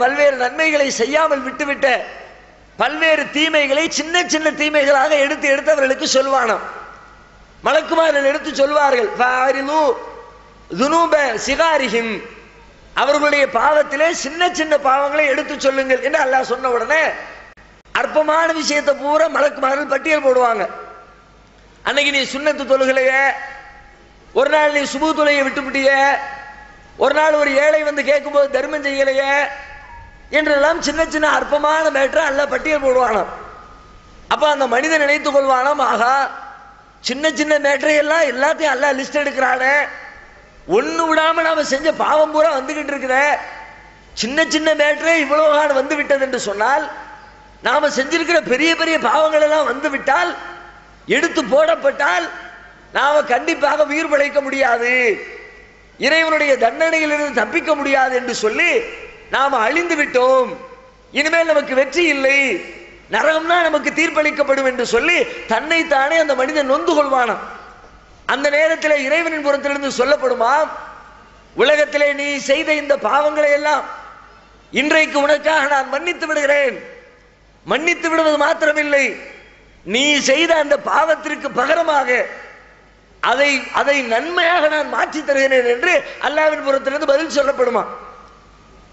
பல்வேறு நன்மைகளை செய்யாமல் விட்டுவிட்ட பல்வேறு தீமைகளை சின்ன சின்ன தீமைகளாக எடுத்து எடுத்து அவர்களுக்கு சொல்வானாம். மலக்குமார்கள் எடுத்து சொல்வார்கள், அவர்களுடைய பாவத்திலே சின்ன சின்ன பாவங்களை எடுத்து சொல்லுங்கள் என்று அல்லாஹ் சொன்ன உடனே அற்பமான விஷயத்தை பூரா மலக்குமார்கள் பட்டியல் போடுவாங்க. அன்னைக்கு நீ சுன்னத்து தொழுகலைய, ஒரு நாள் நீ சுபு தொழுகையை விட்டுவிட்டிய, ஒரு நாள் ஒரு ஏழை வந்து கேட்கும் போது தர்மம் செய்யலைய என்றெல்லாம் சின்ன சின்ன அற்பமான மேட்டர் அல்லாஹ் பட்டியல் போடுவானாம். அப்ப அந்த மனிதன் நினைத்துக் கொள்வானாம், ஆகா சின்ன சின்ன மேட்டரை எல்லாம் எல்லாத்தையும் அல்லாஹ் லிஸ்ட் எடுக்கிறானே, ஒண்ணு விடாம நாம செஞ்ச பாவம் பூரா வந்துகிட்டு இருக்குத, சின்ன சின்ன மேட்டரே இவ்வளவு வந்து விட்டது என்று சொன்னால் நாம செஞ்சிருக்கிற பெரிய பெரிய பாவங்கள் எல்லாம் வந்து விட்டால், எடுத்து போடப்பட்டால் நாம கண்டிப்பாக உயிர் பிழைக்க முடியாது, இறைவனுடைய தண்டனையிலிருந்து தப்பிக்க முடியாது என்று சொல்லி நாம அழிந்து விட்டோம், இனிமேல் நமக்கு வெற்றி இல்லை, நரகம்னா நமக்கு தீர்ப்பளிக்கப்படும் என்று சொல்லி தன்னைத்தானே அந்த மனிதன் நொந்து கொள்வானாம். அந்த நேரத்தில் இறைவனின் புறத்திலிருந்து சொல்லப்படுமா, உலகத்திலே நீ செய்த இந்த பாவங்களை எல்லாம் இன்றைக்கு உனக்காக நான் மன்னித்து விடுகிறேன், மன்னித்து விடுவது மாத்திரமில்லை, நீ செய்த அந்த பாவத்திற்கு பகரமாக அதை நன்மையாக நான் மாற்றி தருகிறேன் என்று அல்லாஹ்வின் புறத்திலிருந்து பதில் சொல்லப்படுமா.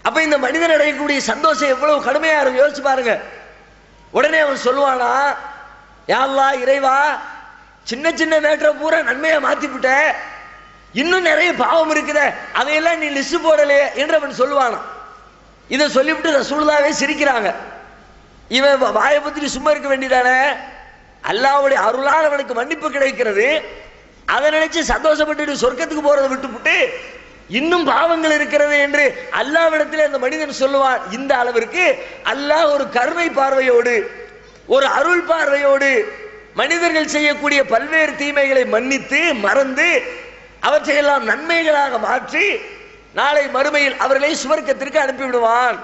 அப்ப இந்த மனிதன் அடையக்கூடிய சந்தோஷம் எவ்வளவு கடுமையா இருக்கும் யோசிச்சு பாருங்க. உடனே அவன் சொல்லுவானா, யா அல்லாஹ் இறைவா, சின்ன சின்ன மேட்டரை பூரா நன்மையா மாத்தி விட்ட, இன்னும் நிறைய பாவம் இருக்குத, அதையெல்லாம் நீ லிஸ்ட் போடலையே என்று அவன் சொல்லுவானா. இதை சொல்லிவிட்டு ரசூலுல்லாஹ்வே சிரிக்கிறாங்க. இவன் வாயை பத்தி சும்மா இருக்க வேண்டியதானே, அல்லாஹ்வுடைய அருளால் அவனுக்கு மன்னிப்பு கிடைக்கிறது, அதை நினைச்சு சந்தோஷப்பட்டு சொர்க்கத்துக்கு போறதை விட்டுவிட்டு இன்னும் பாவங்கள் இருக்கிறது என்று அல்லாஹ்விடத்தில் அந்த மனிதன் சொல்லுவான். இந்த அளவிற்கு அல்லாஹ் ஒரு கருணை பார்வையோடு, ஒரு அருள் பார்வையோடு மனிதர்கள் செய்யக்கூடிய பல்வேறு தீமைகளை மன்னித்து மறந்து அவற்றையெல்லாம் நன்மைகளாக மாற்றி நாளை மறுமையில் அவர்களை சுவர்க்கத்திற்கு அனுப்பிவிடுவான்.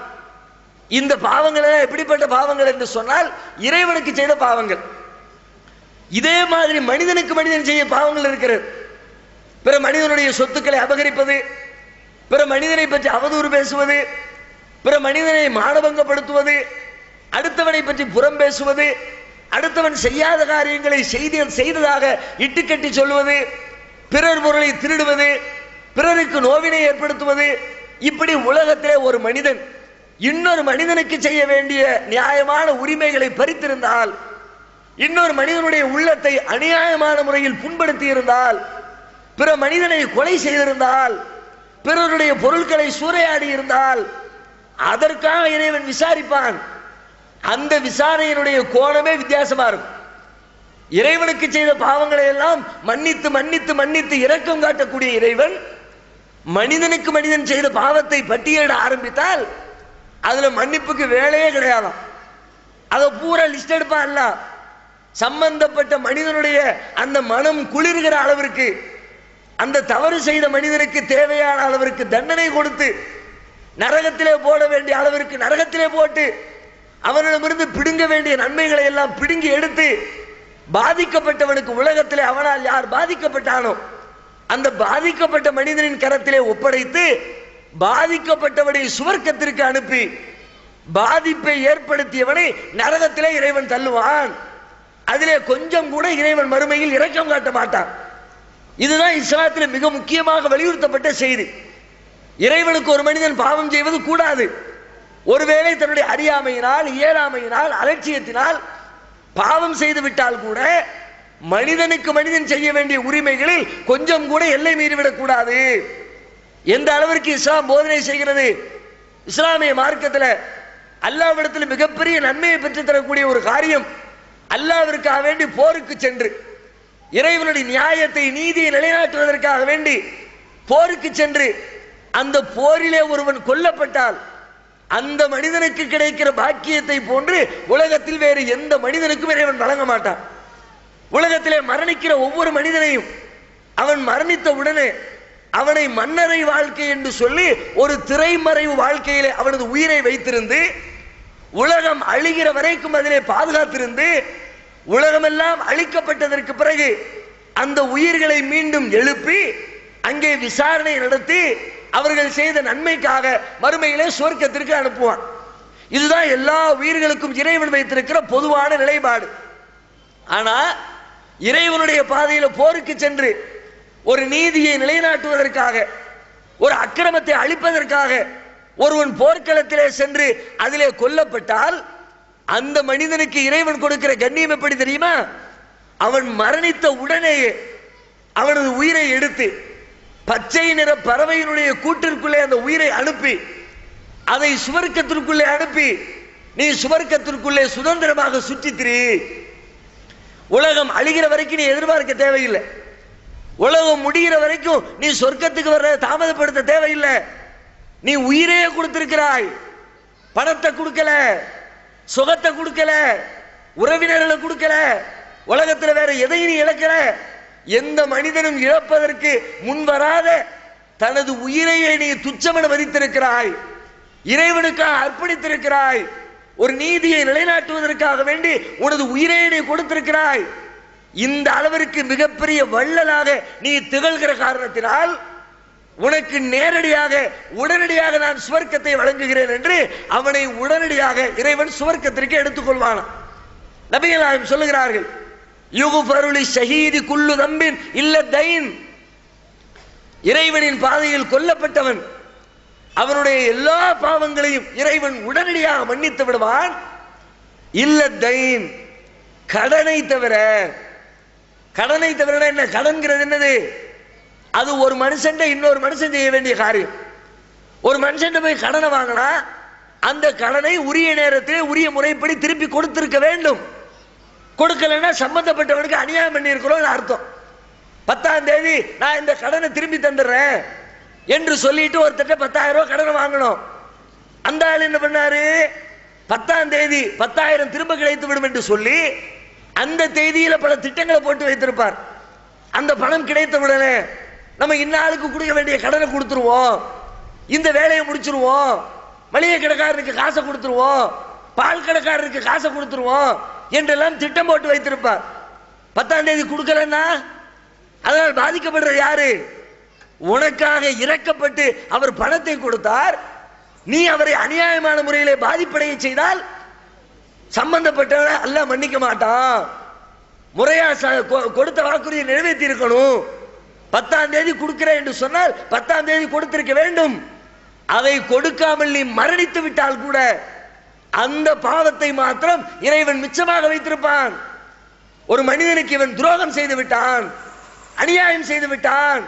இந்த பாவங்கள் எப்படிப்பட்ட பாவங்கள் என்று சொன்னால் இறைவனுக்கு செய்த பாவங்கள். இதே மாதிரி மனிதனுக்கு மனிதன் செய்ய பாவங்கள் இருக்கிறது. பிற மனிதனுடைய சொத்துக்களை அபகரிப்பது, பிற மனிதனை பற்றி அவதூறு பேசுவது, பிற மனிதனை மானபங்கப்படுத்துவது, அடுத்தவனை பற்றி புறம் பேசுவது, அடுத்தவன் செய்யாத காரியங்களை செய்ததாக இட்டுக்கட்டி சொல்வது, பிறர் பொருளை திருடுவது, பிறருக்கு நோவினை ஏற்படுத்துவது, இப்படி உலகத்திலே ஒரு மனிதன் இன்னொரு மனிதனுக்கு செய்ய வேண்டிய நியாயமான உரிமைகளை பறித்திருந்தால், இன்னொரு மனிதனுடைய உள்ளத்தை அநியாயமான முறையில் புண்படுத்தி இருந்தால், பிற மனிதனை கொலை செய்திருந்தால், பிறருடைய பொருட்களை சூறையாடி இருந்தால், அதற்காக இறைவன் விசாரிப்பான். அந்த விசாரணையினுடைய கோணமே வித்தியாசமா இருக்கும். இறைவனுக்கு செய்த பாவங்களை எல்லாம் மன்னித்து மன்னித்து மன்னித்து இரக்கம் காட்டக்கூடிய இறைவன் மனிதனுக்கு மனிதன் செய்த பாவத்தை பட்டியலிட ஆரம்பித்தால் அதுல மன்னிப்புக்கு வேலையே கிடையாதாம். அதை பூரா லிஸ்ட் எடுப்பான் அல்ல. சம்பந்தப்பட்ட மனிதனுடைய அந்த மனம் குளிர்கிற அளவிற்கு, அந்த தவறு செய்த மனிதனுக்கு தேவையான அளவிற்கு தண்டனை கொடுத்து நரகத்திலே போட வேண்டிய அளவிற்கு நரகத்திலே போட்டு அவனிடமிருந்து பிடுங்க வேண்டிய நன்மைகளை எல்லாம் பிடுங்கி எடுத்து பாதிக்கப்பட்டவனுக்கு உலகத்திலே அவனால் யார் பாதிக்கப்பட்டானோ அந்த பாதிக்கப்பட்ட மனிதனின் கரத்திலே ஒப்படைத்து பாதிக்கப்பட்டவனை சுவர்க்கத்திற்கு அனுப்பி பாதிப்பை ஏற்படுத்தியவனை நரகத்திலே இறைவன் தள்ளுவான். அதிலே கொஞ்சம் கூட இறைவன் மறுமையில் இரக்கம் காட்ட மாட்டான். இதுதான் இஸ்லாத்தில் மிக முக்கியமாக வலியுறுத்தப்பட்ட செய்தி. இறைவனுக்கு ஒரு மனிதன் பாவம் செய்வது கூடாது. ஒருவேளை தன்னுடைய அறியாமையினால், இயலாமையினால், அலட்சியத்தினால் பாவம் செய்து விட்டால் கூட மனிதனுக்கு மனிதன் செய்ய வேண்டிய உரிமைகளில் கொஞ்சம் கூட எல்லை மீறிவிடக் கூடாது. எந்த அளவிற்கு இஸ்லாம் போதனை செய்கிறது? இஸ்லாமிய மார்க்கத்தில் அல்லாஹ்விடத்தில் மிகப்பெரிய நன்மையை பெற்றுத் தரக்கூடிய ஒரு காரியம், அல்லாஹ்விற்காக வேண்டி போருக்கு சென்று இறைவனுடைய நியாயத்தை நீதியை நிலைநாட்டுவதற்காக வேண்டி போருக்கு சென்று அந்த போரிலே ஒருவன் கொல்லப்பட்டால் அந்த மனிதனுக்கு கிடைக்கிற பாக்கியத்தை போன்று உலகத்தில் வேறு எந்த மனிதனுக்கும் இறைவன் வழங்க மாட்டான். உலகத்திலே மரணிக்கிற ஒவ்வொரு மனிதனையும் அவன் மரணித்த உடனே அவனை மன்னரை வாழ்க்கை என்று சொல்லி ஒரு திரைமறைவு வாழ்க்கையிலே அவனது உயிரை வைத்திருந்து உலகம் அழிகிற வரைக்கும் அதிலே பாதுகாத்திருந்து உலகமெல்லாம் அழிக்கப்பட்டதற்கு பிறகு அந்த உயிர்களை மீண்டும் எழுப்பி அங்கே விசாரணை நடத்தி அவர்கள் செய்த நன்மைக்காக மறுமையிலே சுவர்க்கத்திற்கு அனுப்புவான். இதுதான் எல்லா உயிர்களுக்கும் இறைவன் வைத்திருக்கிற பொதுவான நிலைப்பாடு. ஆனா இறைவனுடைய பாதையில போருக்கு சென்று ஒரு நீதியை நிலைநாட்டுவதற்காக, ஒரு அக்கிரமத்தை அழிப்பதற்காக ஒருவன் போர்க்களத்திலே சென்று அதிலே கொல்லப்பட்டால் அந்த மனிதனுக்கு இறைவன் கொடுக்கிற கண்ணியம் எப்படி தெரியுமா? அவன் மரணித்த உடனேயே அவனது உயிரை எடுத்து பச்சை நிற பறவையினுடைய கூட்டிற்குள்ளே அந்த உயிரை அனுப்பி அதை சுவர்க்கத்திற்குள்ளே அனுப்பி, நீ சுவர்க்கத்திற்குள்ளே சுதந்திரமாக சுற்றித்திரு. உலகம் அழிகிற வரைக்கும் நீ எதிர்பார்க்க தேவையில்லை. உலகம் முடிகிற வரைக்கும் நீ சொர்க்கத்துக்கு வர தாமதப்படுத்த தேவையில்லை. நீ உயிரே கொடுத்திருக்கிறாய், பணத்தை கொடுக்கல, சுகத்தை கொடுக்கல, உறவினர்களை கொடுக்கல, உலகத்தில் வேற எதையும் நீ இழக்கல. எந்த மனிதனும் இழப்பதற்கு முன்வராத தனது உயிரையே நீ துச்சமென மதித்திருக்கிறாய், இறைவனுக்காக அர்ப்பணித்திருக்கிறாய், ஒரு நீதியை நிலைநாட்டுவதற்காக வேண்டி உனது உயிரையே நீ கொடுத்திருக்கிறாய். இந்த அளவிற்கு மிகப்பெரிய வள்ளலாக நீ திகழ்கிற காரணத்தினால் உனக்கு நேரடியாக உடனடியாக நான் சுவர்க்கத்தை வழங்குகிறேன் என்று அவனை உடனடியாக இறைவன் சுவர்க்கத்திற்கு எடுத்துக்கொள்வான். நபிகள் நாயகம் சொல்லுகிறார்கள், யுகுஃபருலி ஷஹீதி குல்லு தம்பின் இல்ல தைன். இறைவனின் பாதையில் கொல்லப்பட்டவன் அவனுடைய எல்லா பாவங்களையும் இறைவன் உடனடியாக மன்னித்து விடுவான். இல்ல தைன், கடனை தவிர. கடனை தவிர என்ன? கடன்கிறது என்னது? அது ஒரு மனுஷன் இன்னொரு மனுஷன் செய்ய வேண்டிய காரியம். ஒரு மனுஷன் போய் கடனை வாங்கினா அந்த கடனை உரிய நேரத்தில் உரிய முறைப்படி திருப்பி கொடுத்திருக்க வேண்டும். கொடுக்கலன்னா சம்பந்தப்பட்டவனுக்கு அநியாயம் பண்ணி இருக்கிறோம் அர்த்தம். 10ஆம் தேதி நான் இந்த கடனை திரும்பி தந்துடுறேன் என்று சொல்லிட்டு ஒருத்தட்ட 10,000 ரூபாய் கடனை வாங்கணும். அந்த ஆள் என்ன பண்ணாரு? 10ஆம் தேதி 10,000 திரும்ப கிடைத்து விடும் என்று சொல்லி அந்த தேதியில பல திட்டங்களை போட்டு வைத்திருப்பார். அந்த பணம் கிடைத்த உடனே நம்ம இன்னாளுக்கு கொடுக்க வேண்டிய கடனை கொடுத்துருவோம், இந்த வேலையை முடிச்சிருவோம், மளிகை கடைக்காரருக்கு காசை கொடுத்துருவோம், பால் கடைக்காரருக்கு காசை கொடுத்துருவோம் என்றெல்லாம் திட்டம் போட்டு வைத்திருப்பார். 10ஆம் தேதி கொடுக்கலன்னா அதனால் பாதிக்கப்படுற யாரு? உனக்காக இறக்கப்பட்டு அவர் பணத்தை கொடுத்தார், நீ அவரை அநியாயமான முறையிலே பாதிப்படைய செய்தால் சம்பந்தப்பட்டவரை அல்லாஹ் மன்னிக்க மாட்டான். முறையா கொடுத்த வாக்குறுதியை நிறைவேற்றி இருக்கணும். 10ஆம் தேதி கொடுக்கிறேன் என்று சொன்னால் 10ஆம் தேதி கொடுத்திருக்க வேண்டும். அதை கொடுக்காமல் நீ மரணித்து விட்டால் கூட அந்த பாவத்தை மாத்திரம் இறைவன் மிச்சமாக வைத்திருப்பான். ஒரு மனிதனுக்கு இவன் துரோகம் செய்து விட்டான், அநியாயம் செய்து விட்டான்,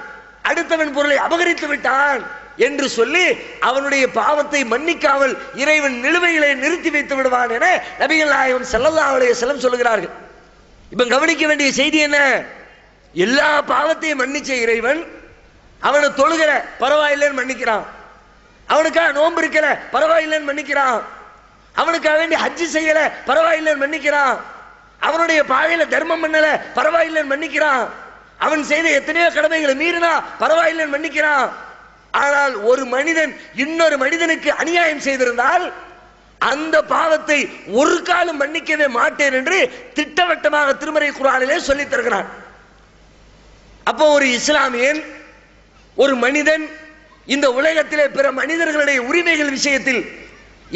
அடுத்தவன் பொருளை அபகரித்து விட்டான் என்று சொல்லி அவனுடைய பாவத்தை மன்னிக்காமல் இறைவன் நிலுவைகளை நிறுத்தி வைத்து விடுவான் என நபிகள் நாயகம் ஸல்லல்லாஹு அலைஹி வஸல்லம் சொல்கிறார்கள். இப்ப கவனிக்க வேண்டிய செய்தி என்ன? எல்லா பாவத்தையும் மன்னிச்ச இறைவன் அவனை தொழுகிற பரவாயில்லைன்னு மன்னிக்கிறான், அவனுக்காக நோன்பு இருக்கல பரவாயில்லைன்னு மன்னிக்கிறான், அவனுக்காக வேண்டி ஹஜ்ஜி செய்யல பரவாயில்லைன்னு மன்னிக்கிறான், அவனுடைய பாதையில தர்மம் பண்ணல பரவாயில்லைன்னு மன்னிக்கிறான், அவன் செய்த எத்தனையோ கடமைகளை மீறினா பரவாயில்லைன்னு மன்னிக்கிறான். ஆனால் ஒரு மனிதன் இன்னொரு மனிதனுக்கு அநியாயம் செய்திருந்தால் அந்த பாவத்தை ஒரு காலம் மன்னிக்கவே மாட்டேன் என்று திட்டவட்டமாக திருமறை குர்ஆனிலே சொல்லித் தருகிறான். அப்போ ஒரு இஸ்லாமியன், ஒரு மனிதன் இந்த உலகத்திலே பிற மனிதர்களுடைய உரிமைகள் விஷயத்தில்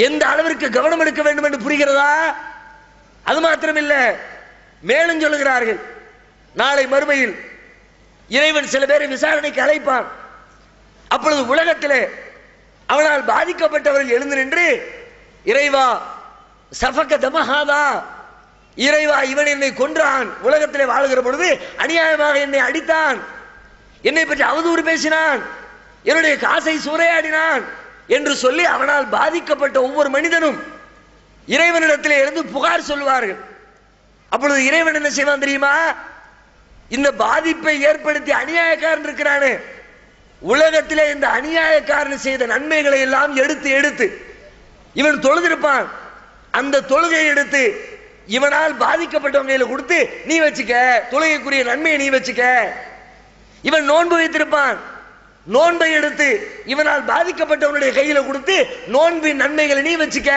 எந்த அளவிற்கு கவனம் எடுக்க வேண்டும் என்று புரிகிறதா? அது மாத்திரமில்ல, மேலும் சொல்லுகிறார்கள், நாளை மறுமையில் இறைவன் சில பேரை விசாரணைக்கு அழைப்பான். அப்பொழுது உலகத்திலே அவனால் பாதிக்கப்பட்டவர்கள் எழுந்து நின்று, இறைவா சஃபக தமஹாதா, இறைவா இவன் என்னை கொன்றான், உலகத்திலே வாழ்கிற பொழுது அநியாயமாக என்னை அடித்தான், என்னை பற்றி அவதூறு பேசினான், என்னுடைய காசை சூறையாடினான் என்று சொல்லி அவனால் பாதிக்கப்பட்ட ஒவ்வொரு மனிதனும் இறைவனிடத்திலே எழுந்து புகார் சொல்வார்கள். அப்பொழுது இறைவன் என்ன செய்வான் தெரியுமா? இந்த பாதிப்பை ஏற்படுத்தி அநியாயக்காரன் இருக்கிறானே, உலகத்திலே இந்த அநியாயக்காரன் செய்த நன்மைகளை எல்லாம் எடுத்து எடுத்து இவன் தொழுதிருப்பான், அந்த தொழுகையை எடுத்து இவனால் பாதிக்கப்பட்டவங்களை கொடுத்து நீ வச்சுக்க, தொழுகைக்குரிய நன்மையை நீ வச்சுக்க. இவன் நோன்பு வைத்திருப்பான், நோன்பை எடுத்து இவனால் பாதிக்கப்பட்டவனுடைய கையில கொடுத்து நோன்பின் நன்மைகளை நீ வச்சுக்க.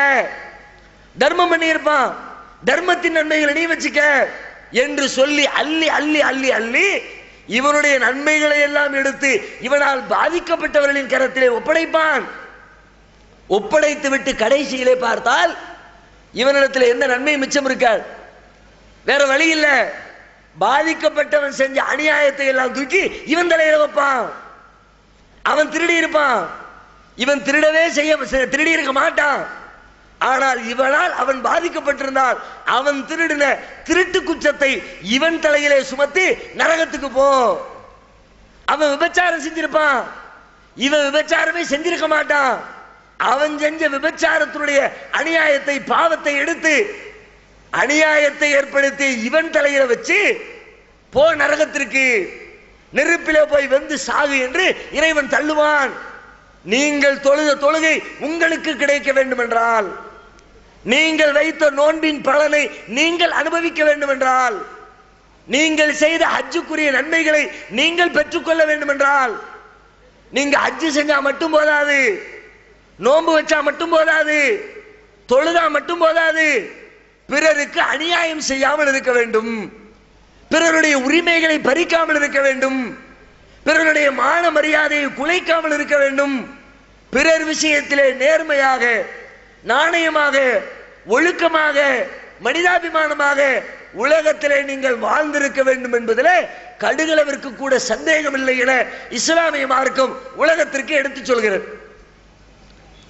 தர்மம் பண்ணி இருப்பான், தர்மத்தின் நன்மைகளை நீ வச்சுக்க என்று சொல்லி அள்ளி அள்ளி அள்ளி அள்ளி இவனுடைய நன்மைகளை எல்லாம் எடுத்து இவனால் பாதிக்கப்பட்டவர்களின் கரத்திலே ஒப்படைப்பான். ஒப்படைத்து விட்டு கடைசியிலே பார்த்தால் இவனிடத்தில் எந்த நன்மை மிச்சம் இருக்காது. வேற வழி இல்ல. பாதிக்கப்பட்டவன் செஞ்ச அநியாயத்தை எல்லாம் தூக்கி இவன் தலையில வைப்பான். அவன் திருடி இருப்பான். இவன் திருடி இருக்க மாட்டான். ஆனால் இவனால் அவன் பாதிக்கப்பட்டிருந்தால் அவன் திருடின திருட்டு குற்றத்தை இவன் தலையிலே சுமத்தி நரகத்துக்கு போ. அவன் விபச்சாரம் செஞ்சிருப்பான். இவன் விபச்சாரமே செஞ்சிருக்க மாட்டான். அவன் செஞ்ச விபச்சாரத்தினுடைய அநியாயத்தை பாவத்தை எடுத்து அநியாயத்தை ஏற்படுத்தி இவன் தலையில வச்சு போ நரகத்திற்கு, நெருப்பிலே போய் வெந்து சாகு என்று இறைவன் தள்ளுவான். நீங்கள் தொழுத தொழுகை உங்களுக்கு கிடைக்க வேண்டும் என்றால், நீங்கள் வைத்த நோன்பின் பலனை நீங்கள் அனுபவிக்க வேண்டும் என்றால், நீங்கள் செய்த ஹஜ்ஜுக்குரிய நன்மைகளை நீங்கள் பெற்றுக்கொள்ள வேண்டும் என்றால், நீங்க ஹஜ்ஜு செஞ்சா மட்டும் போதாது, நோன்பு வச்சா மட்டும் போதாது, தொழுதா மட்டும் போதாது, பிறருக்கு அநியாயம் செய்யாமல் இருக்க வேண்டும், பிறருடைய உரிமைகளை பறிக்காமல் இருக்க வேண்டும், பிறருடைய மான மரியாதையை குலைக்காமல் இருக்க வேண்டும், பிறர் விஷயத்திலே நேர்மையாக நாணயமாக ஒழுக்கமாக மனிதாபிமானமாக உலகத்திலே நீங்கள் வாழ்ந்திருக்க வேண்டும் என்பதிலே கடுகளவிற்கு கூட சந்தேகம் இல்லை என இஸ்லாமிய மார்க்கம் உலகத்திற்கு எடுத்துச் சொல்கிறது.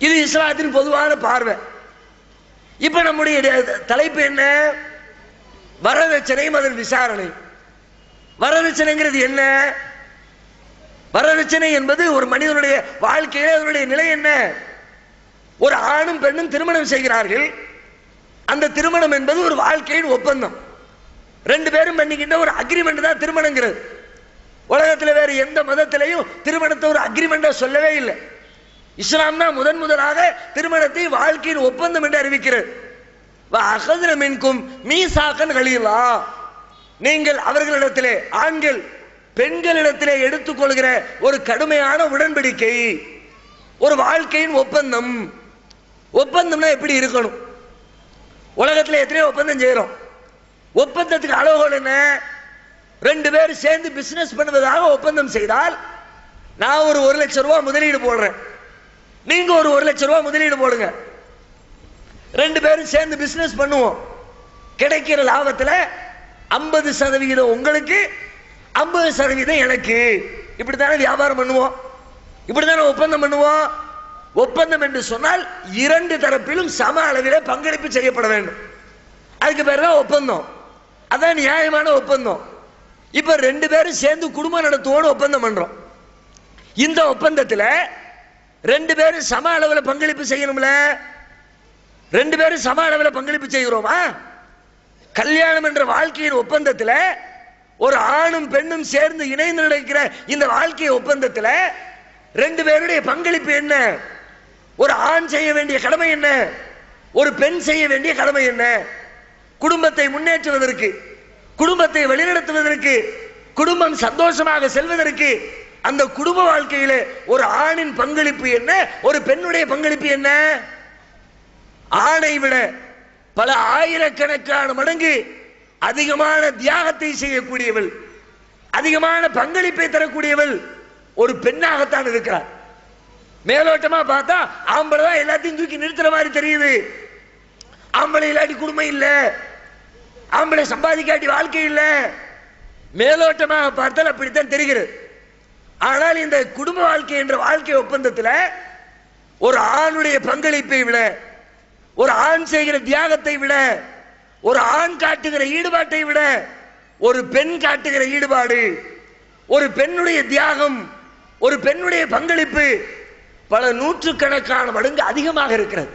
இது இஸ்லாத்தின் பொதுவான பார்வை. இப்ப நம்முடைய தலைப்பு என்ன? வரதட்சணை அதன் விசாரணை. வரதட்சணைங்கிறது என்ன? வரதட்சணை என்பது ஒரு மனிதனுடைய வாழ்க்கையில அதனுடைய நிலை என்ன? ஒரு ஆணும் பெண்ணும் திருமணம் செய்கிறார்கள். அந்த திருமணம் என்பது ஒரு வாழ்க்கையின் ஒப்பந்தம். ரெண்டு பேரும் பண்ணிக்கிட்ட ஒரு அக்ரிமெண்ட் தான் திருமணங்கிறது. உலகத்தில் வேறு எந்த மதத்திலையும் திருமணத்தை ஒரு அக்ரிமெண்டா சொல்லவே இல்லை. இஸ்லாம் தான் முதலாக திருமணத்தை வாழ்க்கையின் ஒப்பந்தம் என்று அறிவிக்கிறது. நீங்கள் அவர்களிடத்திலே ஆண்கள் பெண்களிடத்திலே எடுத்துக்கொள்கிற ஒரு கடுமையான உடன்படிக்கை, ஒரு வாழ்க்கையின் ஒப்பந்தம். ஒப்பந்தம்னா எப்படி இருக்கணும்? உலகத்தில் எத்தனையோ ஒப்பந்தம் செய்யறோம். ஒப்பந்தத்துக்கு அளவுகோல் என்ன? ரெண்டு பேரும் சேர்ந்து பிசினஸ் பண்ணுவதாக ஒப்பந்தம் செய்தால், நான் ஒரு 1 லட்சம் ரூபாய் முதலீடு போடுறேன், நீங்க ஒரு 1 லட்சம் ரூபாய் முதலீடு போடுங்க, ரெண்டு பேரும் சேர்ந்து பிசினஸ் பண்ணுவோம், கிடைக்கிற லாபத்தில் 50% உங்களுக்கு 50% எனக்கு. இப்படித்தானே வியாபாரம் பண்ணுவோம், இப்படித்தானே ஒப்பந்தம் பண்ணுவோம். ஒப்பந்தம் என்று சொன்னால் இரண்டு தரப்பிலும் சம அளவில் பங்களிப்பு செய்யப்பட வேண்டும். அதுக்கு பேர் தான் ஒப்பந்தம். அதான் நியாயமான ஒப்பந்தம். இப்ப ரெண்டு பேரும் சேர்ந்து குடும்பம் நடத்துவோம் ஒப்பந்தம் பண்றோம். இந்த ஒப்பந்தத்தில் ரெண்டு பேரும் சம அளவில் பங்களிப்பு செய்யணும்ல. ரெண்டு பேரும் சம அளவில் பங்களிப்பு செய்கிறோமா? கல்யாணம் என்ற வாழ்க்கையின் ஒப்பந்தத்தில் ஒரு ஆணும் பெண்ணும் சேர்ந்து இணைந்து நடக்கிற இந்த வாழ்க்கை ஒப்பந்தத்தில் ரெண்டு பேருடைய பங்களிப்பு என்ன? ஒரு ஆண் செய்ய வேண்டிய கடமை என்ன? ஒரு பெண் செய்ய வேண்டிய கடமை என்ன? குடும்பத்தை முன்னேற்றுவதற்கு, குடும்பத்தை வழிநடத்துவதற்கு, குடும்பம் சந்தோஷமாக செல்வதற்கு அந்த குடும்ப வாழ்க்கையிலே ஒரு ஆணின் பங்களிப்பு என்ன, ஒரு பெண்ணுடைய பங்களிப்பு என்ன? ஆணை விட பல ஆயிரக்கணக்கான மடங்கு அதிகமான தியாகத்தை செய்யக்கூடியவள், அதிகமான பங்களிப்பை தரக்கூடியவள் ஒரு பெண்ணாகத்தான் இருக்கிறார். மேலோட்டமா பார்த்தா ஆம்பளை தான் எல்லாத்தையும் தூக்கி நிறுத்துற மாதிரி தெரியுது. ஆம்பளை இல்லாட்டி குடும்பம் இல்ல, ஆம்பளை சம்பாதிக்காட்டி வாழ்க்கை இல்ல, மேலோட்டமாக பார்த்தால் அப்படித்தான் தெரிகிறது. ஆனால் இந்த குடும்ப வாழ்க்கை என்ற வாழ்க்கை ஒப்பந்தத்தில் ஒரு ஆணுடைய பங்களிப்பை விட, ஒரு ஆண் செய்கிற தியாகத்தை விட, ஒரு ஆண் காட்டுகிற ஈடுபாட்டை விட ஒரு பெண் காட்டுகிற ஈடுபாடு, ஒரு பெண்ணுடைய தியாகம், ஒரு பெண்ணுடைய பங்களிப்பு பல நூற்றுக்கணக்கான மடங்கு அதிகமாக இருக்கிறது.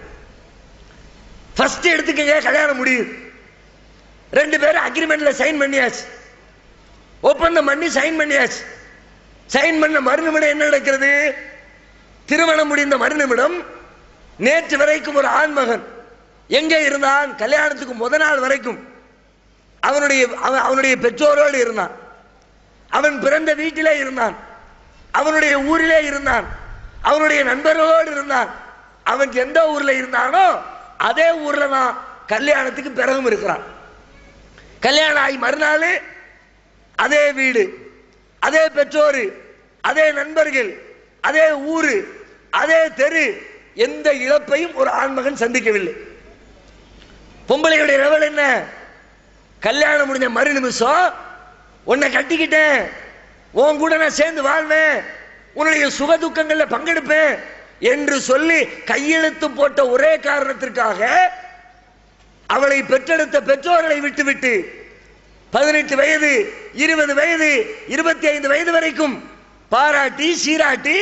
ஃபர்ஸ்ட் எடுத்துக்கங்க, கல்யாணம் முடியுது, ரெண்டு பேரும் அக்ரிமெண்ட்ல சைன் பண்ணியாச்சு, ஒப்பந்தம் பண்ணி சைன் பண்ணியாச்சு. சைன் பண்ண மறுநிமிடம் என்ன நடக்கிறது? திருமணம் முடிந்த மறுநிமிடம் நேற்று வரைக்கும் ஒரு ஆண்மகன் எங்கே இருந்தான்? கல்யாணத்துக்கு முதல் நாள் வரைக்கும் அவனுடைய பெற்றோரோடு இருந்தான், அவன் பிறந்த வீட்டிலே இருந்தான், அவனுடைய ஊரிலே இருந்தான், அவனுடைய நண்பர்களோடு இருந்தான். அவன் எந்த ஊர்ல இருந்தானோ அதே ஊர்ல தான் கல்யாணத்துக்கு பிறகும் இருக்கிறான். கல்யாணம் ஆகி மறுநாள் அதே வீடு, அதே பெற்றோர், அதே நண்பர்கள், அதே ஊரு, அதே தெரு, எந்த இழப்பையும் ஒரு ஆண்மகன் சந்திக்கவில்லை. பொம்பளையுடைய லெவல் என்ன? கல்யாணம் முடிஞ்ச மறு நிமிஷம் உன்னை கட்டிக்கிட்டேன், உன் கூட நான் சேர்ந்து வாழ்வேன், உன்னுடைய சுக துக்கங்கள்ல பங்கெடுப்பேன் என்று சொல்லி கையெழுத்து போட்ட ஒரே காரணத்திற்காக அவளை பெற்றெடுத்த பெற்றோர்களை விட்டுவிட்டு 18 வயது, 20 வயது, 25 வயது வரைக்கும் பாராட்டி சீராட்டி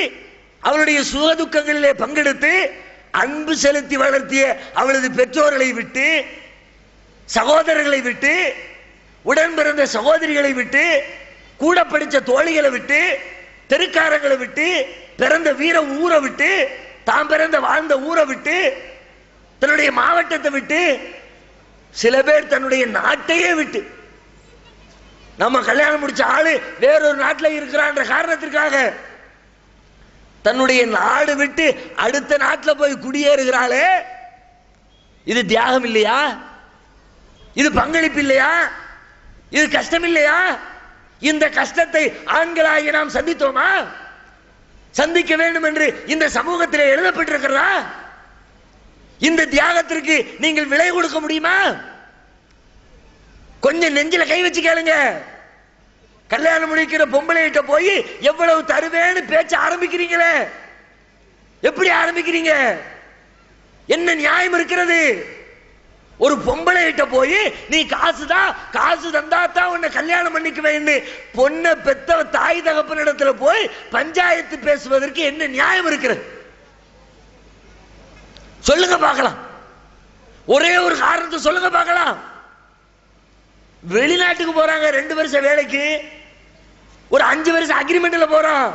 அவளுடைய சுக துக்கங்களிலே பங்கெடுத்து அன்பு செலுத்தி வளர்த்திய அவளது பெற்றோர்களை விட்டு, சகோதரர்களை விட்டு, உடன் பிறந்த சகோதரிகளை விட்டு, கூட படித்த தோழிகளை விட்டு, தெருக்காரங்களை விட்டு, பிறந்த வீர ஊரை விட்டு, தாம் பிறந்த வாழ்ந்த ஊரை விட்டு, தன்னுடைய மாவட்டத்தை விட்டு, சில பேர் தன்னுடைய நாட்டையே விட்டு, நம்ம கல்யாணம் முடிச்ச ஆளு வேறொரு நாட்டில் இருக்கிறான்ற காரணத்திற்காக தன்னுடைய நாடு விட்டு அடுத்த நாட்டில் போய் குடியேறுகிறாளே, இது தியாகம் இல்லையா? இது பங்களிப்பு இல்லையா? இது கஷ்டம் இல்லையா? இந்த கஷ்டத்தை ஆண்களாகிய நாம் சந்தித்தோமா? சந்திக்க வேண்டும் என்று இந்த சமூகத்தில் எழுதப்பட்டிருக்கிறதா? இந்த தியாகத்திற்கு நீங்கள் விலை கொடுக்க முடியுமா? கொஞ்சம் நெஞ்சில கை வச்சு கேளுங்க. கல்யாணம் முடிக்கிற பொம்பளைகிட்ட போய் எவ்வளவு தருவேன்னு பேச்ச ஆரம்பிக்கிறீங்களே, எப்படி ஆரம்பிக்கிறீங்க? என்ன நியாயம் இருக்கிறது? ஒரு பொம்பளைகிட்ட போய் நீ காசுதான், காசு தந்தா தான் உன்னை கல்யாணம் பண்ணிக்குவேன்னு பொண்ணை பெத்த தாய் தகப்பனிடத்துல போய் பஞ்சாயத்து பேசுவதற்கு என்ன நியாயம் இருக்கிறது? சொல்லுங்க பார்க்கலாம். ஒரே ஒரு காரணத்தை சொல்லுங்க பார்க்கலாம். வெளிநாட்டுக்கு போறாங்க 2 வருஷம் வேலைக்கு, ஒரு 5 வருஷம் அக்ரிமெண்ட்ல போறான்.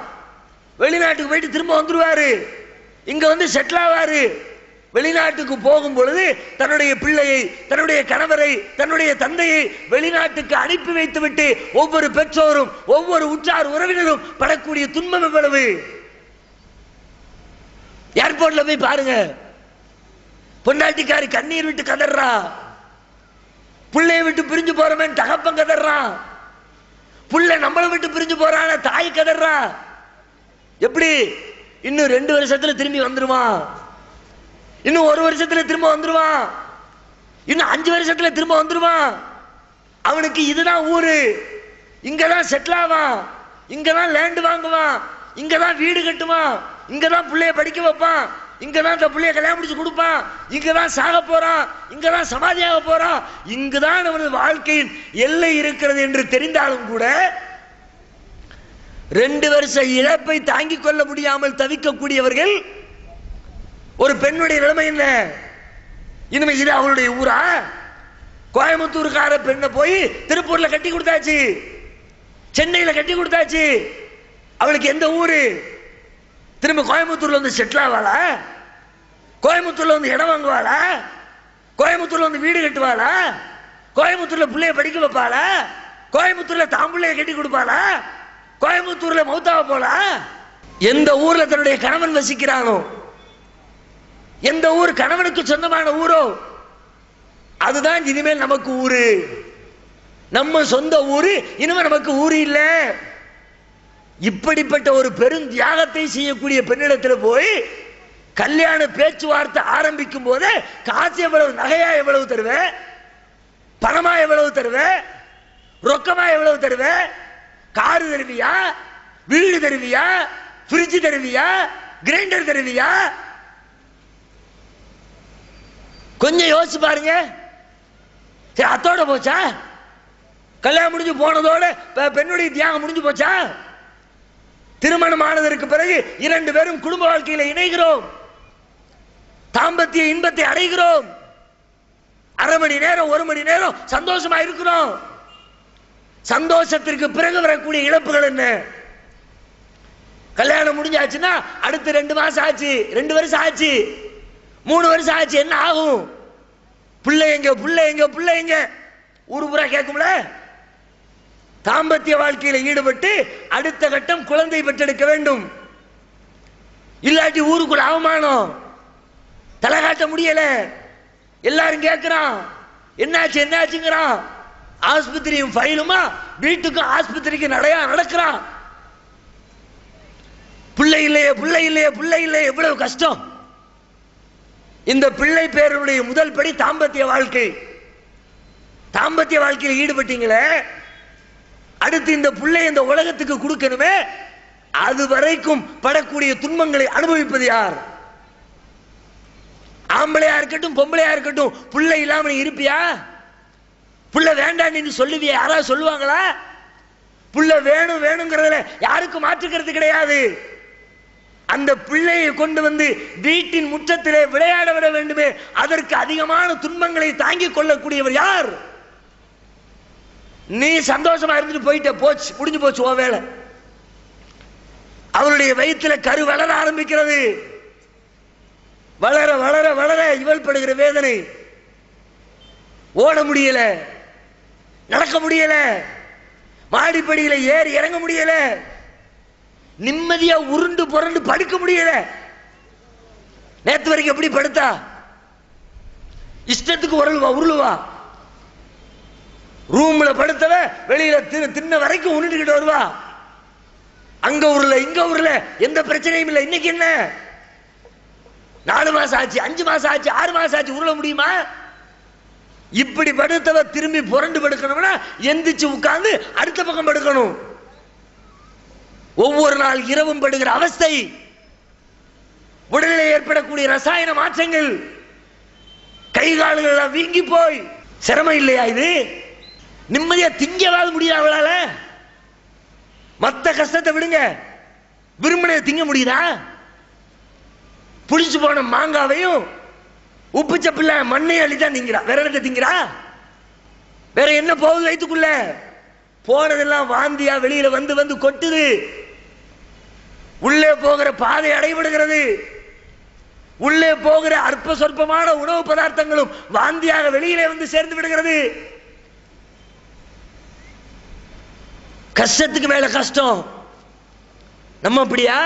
வெளிநாட்டுக்கு போயிட்டு திரும்ப வந்துருவாரு, இங்க வந்து செட்டில் ஆவாரு. வெளிநாட்டுக்கு போகும் பொழுது தன்னுடைய பிள்ளையை, தன்னுடைய கணவரை, தன்னுடைய தந்தையை வெளிநாட்டுக்கு அனுப்பி வைத்து விட்டு ஒவ்வொரு பெற்றோரும் ஒவ்வொரு உற்றார் உறவினரும் படக்கூடிய துன்பம் எவ்வளவு? ஏர்போர்ட்ல போய் பாருங்க, பொண்டாட்டிக்காரி கண்ணீர் விட்டு கதறா, பிள்ளையை விட்டு பிரிஞ்சு போறவன் தகப்பன் கதறான், புள்ள நம்மளை விட்டு பிரிஞ்சு போறான தாய் கதறா. எப்படி? இன்னும் 2 வருஷத்துல திரும்பி வந்துருவான், இன்னும் 1 வருஷத்துல திரும்ப வந்துருவான், இன்னும் 5 வருஷத்துல திரும்ப வந்துருவான். அவனுக்கு இதுதான் ஊரு, இங்கதான் செட்டில் ஆவான், இங்கதான் லேண்ட் வாங்குவான், இங்கதான் வீடு கட்டுவான், இங்கதான் பிள்ளைய படிக்க வைப்பான், இங்கதான் இந்த பிள்ளைய கல்யாணம் முடிச்சு கொடுப்பான், இங்கதான் சாக போறான், இங்கதான் சமாதியாக போறான், இங்குதான் அவனது வாழ்க்கையின் எல்லை இருக்கிறது என்று தெரிந்தாலும் கூட 2 வருஷ இழப்பை தாங்கிக் கொள்ள முடியாமல் தவிக்கக்கூடியவர்கள். ஒரு பெண்ணுடைய நிலைமை என்ன? இனிமே இது அவளுடைய ஊரா? கோயம்புத்தூர்கார பெண்ணை போய் திருப்பூர்ல கட்டி கொடுத்தாச்சு, சென்னையில கட்டி கொடுத்தாச்சு, அவளுக்கு எந்த ஊரு? திரும்ப கோயம்புத்தூர்ல வந்து செட்டில் ஆவாளா? கோயம்புத்தூர்ல வந்து இடம் வாங்குவாளா? கோயம்புத்தூர்ல வந்து வீடு கட்டுவாளா? கோயம்புத்தூர்ல பிள்ளைய படிக்க வைப்பாளா? கோயம்புத்தூர்ல தான் பிள்ளைய கட்டி கொடுப்பாளா? கோயம்புத்தூர்ல மௌத்தாவ போலா? எந்த ஊர்ல தன்னுடைய கணவன் வசிக்கிறானோ, எந்த ஊர் கணவனுக்கு சொந்தமான ஊரோ அதுதான் இனிமேல் நமக்கு ஊரு. நம்ம சொந்த ஊரு இனிமே நமக்கு ஊரு இல்ல. இப்படிப்பட்ட ஒரு பெரும் தியாகத்தை செய்யக்கூடிய பெண்ணிடத்தில் போய் கல்யாண பேச்சுவார்த்தை ஆரம்பிக்கும் போது காசு எவ்வளவு, நகையா எவ்வளவு தருவ, பணமா எவ்வளவு தருவ, ரொக்கமா எவ்வளவு தருவ, காரு தருவியா, வீடு தருவியா, ஃப்ரிட்ஜ் தருவியா, கிரைண்டர் தருவியா? கொஞ்சம் யோசிச்சு பாருங்க. சரி, அத்தோட போச்சா? கல்யாணம் முடிஞ்சு போனதோட பெண்ணுடைய தியாகம் முடிஞ்சு போச்சா? திருமணம் ஆனதற்கு பிறகு 2 பேரும் குடும்ப வாழ்க்கையில இணைகிறோம், தாம்பத்திய இன்பத்தை அடைகிறோம், அரை மணி நேரம் 1 மணி நேரம் சந்தோஷமா இருக்கிறோம். சந்தோஷத்திற்கு பிறகு வரக்கூடிய இழப்புகள் என்ன? கல்யாணம் முடிஞ்சாச்சுன்னா அடுத்து 2 மாசம் ஆச்சு, 2 வருஷம் ஆச்சு, 3 வருஷம் ஆச்சு, என்ன ஆகும்? பிள்ளை எங்க, பிள்ளை எங்க, பிள்ளை எங்க ஊரு பூரா கேட்கும்ல. தாம்பத்திய வாழ்க்கையில ஈடுபட்டு அடுத்த கட்டம் குழந்தை பெற்றெடுக்க வேண்டும். இல்லாட்டி ஊருக்குள்ள அவமானம், தலை காட்ட முடியல, எல்லாரும் கேட்கிறான் என்னாச்சு என்னாச்சுங்கிறான். ஆஸ்பத்திரியும் ஃபைலுமா, வீட்டுக்கும் ஆஸ்பத்திரிக்கு நடையா நடக்கிறான். பிள்ளை இல்லையே பிள்ளை இல்லையே பிள்ளை இல்லையே, எவ்வளவு கஷ்டம். இந்த பிள்ளை பேருடைய முதல் படி தாம்பத்திய வாழ்க்கை. தாம்பத்திய வாழ்க்கையில் ஈடுபட்டீங்களே, அடுத்து இந்த பிள்ளை இந்த உலகத்துக்கு கொடுக்கணுமே, அது வரைக்கும் படக்கூடிய துன்பங்களை அனுபவிப்பது யார்? ஆம்பளையா இருக்கட்டும் பொம்பளையா இருக்கட்டும், பிள்ளை இல்லாம நீ இருப்பியா? பிள்ளை வேண்டாம் நீ சொல்லுவியா? யாராவது சொல்லுவாங்களா? பிள்ளை வேணும் வேணுங்கிறதுல யாருக்கும் மாற்றுக்கிறது கிடையாது. அந்த பிள்ளையை கொண்டு வந்து வீட்டின் முற்றத்திலே விளையாட விட வேண்டுமே, அதற்கு அதிகமான துன்பங்களை தாங்கிக் கொள்ளக்கூடியவர் யார்? நீ சந்தோஷமா இருந்துட்டு போயிட்ட, போச்சு, முடிஞ்சு போச்சு ஓ வேலை. அவருடைய வயிற்றுல கரு வளர ஆரம்பிக்கிறது. வளர வளர வளர இவள் படுகிற வேதனை, ஓட முடியல, நடக்க முடியல, மாடிப்படியில ஏறி இறங்க முடியல, நிம்மதியா உருண்டு புரண்டு படுக்க முடியல. நேத்து வரைக்கும் எப்படி படுத்தா? இஷ்டத்துக்கு உருளுவா. ரூம்ல படுத்தவ வெளியில தின்ன வரைக்கும் உருண்டுகிட்டு வருவா. அங்க ஊர்ல இங்க ஊர்ல எந்த பிரச்சனையும் இல்லை. இன்னைக்கு என்ன, 4 மாசம் ஆச்சு, 5 மாசம் ஆச்சு, 6 மாசம் ஆச்சு, உருள முடியுமா? இப்படி படுத்தவ திரும்பி புரண்டு படுக்கணும்னா எந்திரிச்சு உட்கார்ந்து அடுத்த பக்கம் படுக்கணும். ஒவ்வொரு நாள் இரவும் படுகிற அவஸ்தை, உடலில் ஏற்படக்கூடிய ரசாயன மாற்றங்கள், கை கால்கள் வீங்கி போய் சிரமம் இல்லையா? இது நிம்மதியா திங்கவாது முடியாது அவளால? மத்த கஷ்டத்தை விடுங்க, விரும்பினதை திங்க முடியுதா? புளிச்சு போன மாங்காவையும் உப்பு சப்பில்ல மண்ணையும் அள்ளிதான் திங்கிறா. வேற என்ன திங்கிறா? வேற என்ன போகுது வயிற்றுக்குள்ள? போனதெல்லாம் வாந்தியா வெளியில வந்து வந்து கொட்டுது. உள்ளே போகிற பாதை அடைபடுகிறது. உள்ளே போகிற அற்ப சொற்பமான உணவு பதார்த்தங்களும் வாந்தியாக வெளியிலே வந்து சேர்ந்து விடுகிறது. கஷ்டத்துக்கு மேல கஷ்டம். நம்ம அப்படியா?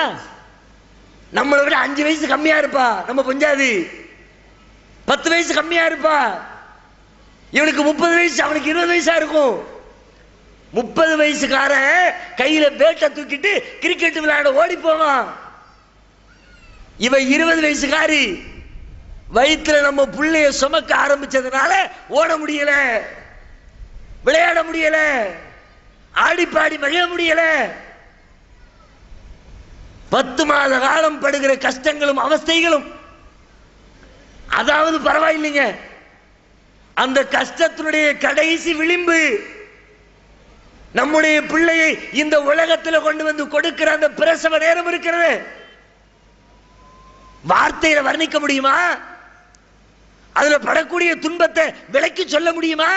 நம்மளை விட 5 வயசு கம்மியா இருப்பா நம்ம பஞ்சாதி, 10 வயசு கம்மியா இருப்பா. இவனுக்கு 30 வயசு, அவனுக்கு 20 வயசா இருக்கும். 30 வயசுக்காரன் கையில பேட்டை தூக்கிட்டு கிரிக்கெட் விளையாட ஓடி போவான். இவ 20 வயசுக்காரி வயிற்றுல நம்ம புள்ளைய சுமக்க ஆரம்பிச்சதுனால ஓட முடியல, விளையாட முடியல, ஆடி பாடி மகிழ முடியல. 10 மாத காலம் படுகிற கஷ்டங்களும் அவஸ்தைகளும், அதாவது பரவாயில்லைங்க, அந்த கஷ்டத்தினுடைய கடைசி விளிம்பு நம்முடைய பிள்ளையை இந்த உலகத்தில் கொண்டு வந்து கொடுக்கிற அந்த பிரசவ நேரம் இருக்கிறது. வார்த்தையில வர்ணிக்க முடியுமா? அதுல படக்கூடிய துன்பத்தை விளக்கி சொல்ல முடியுமா?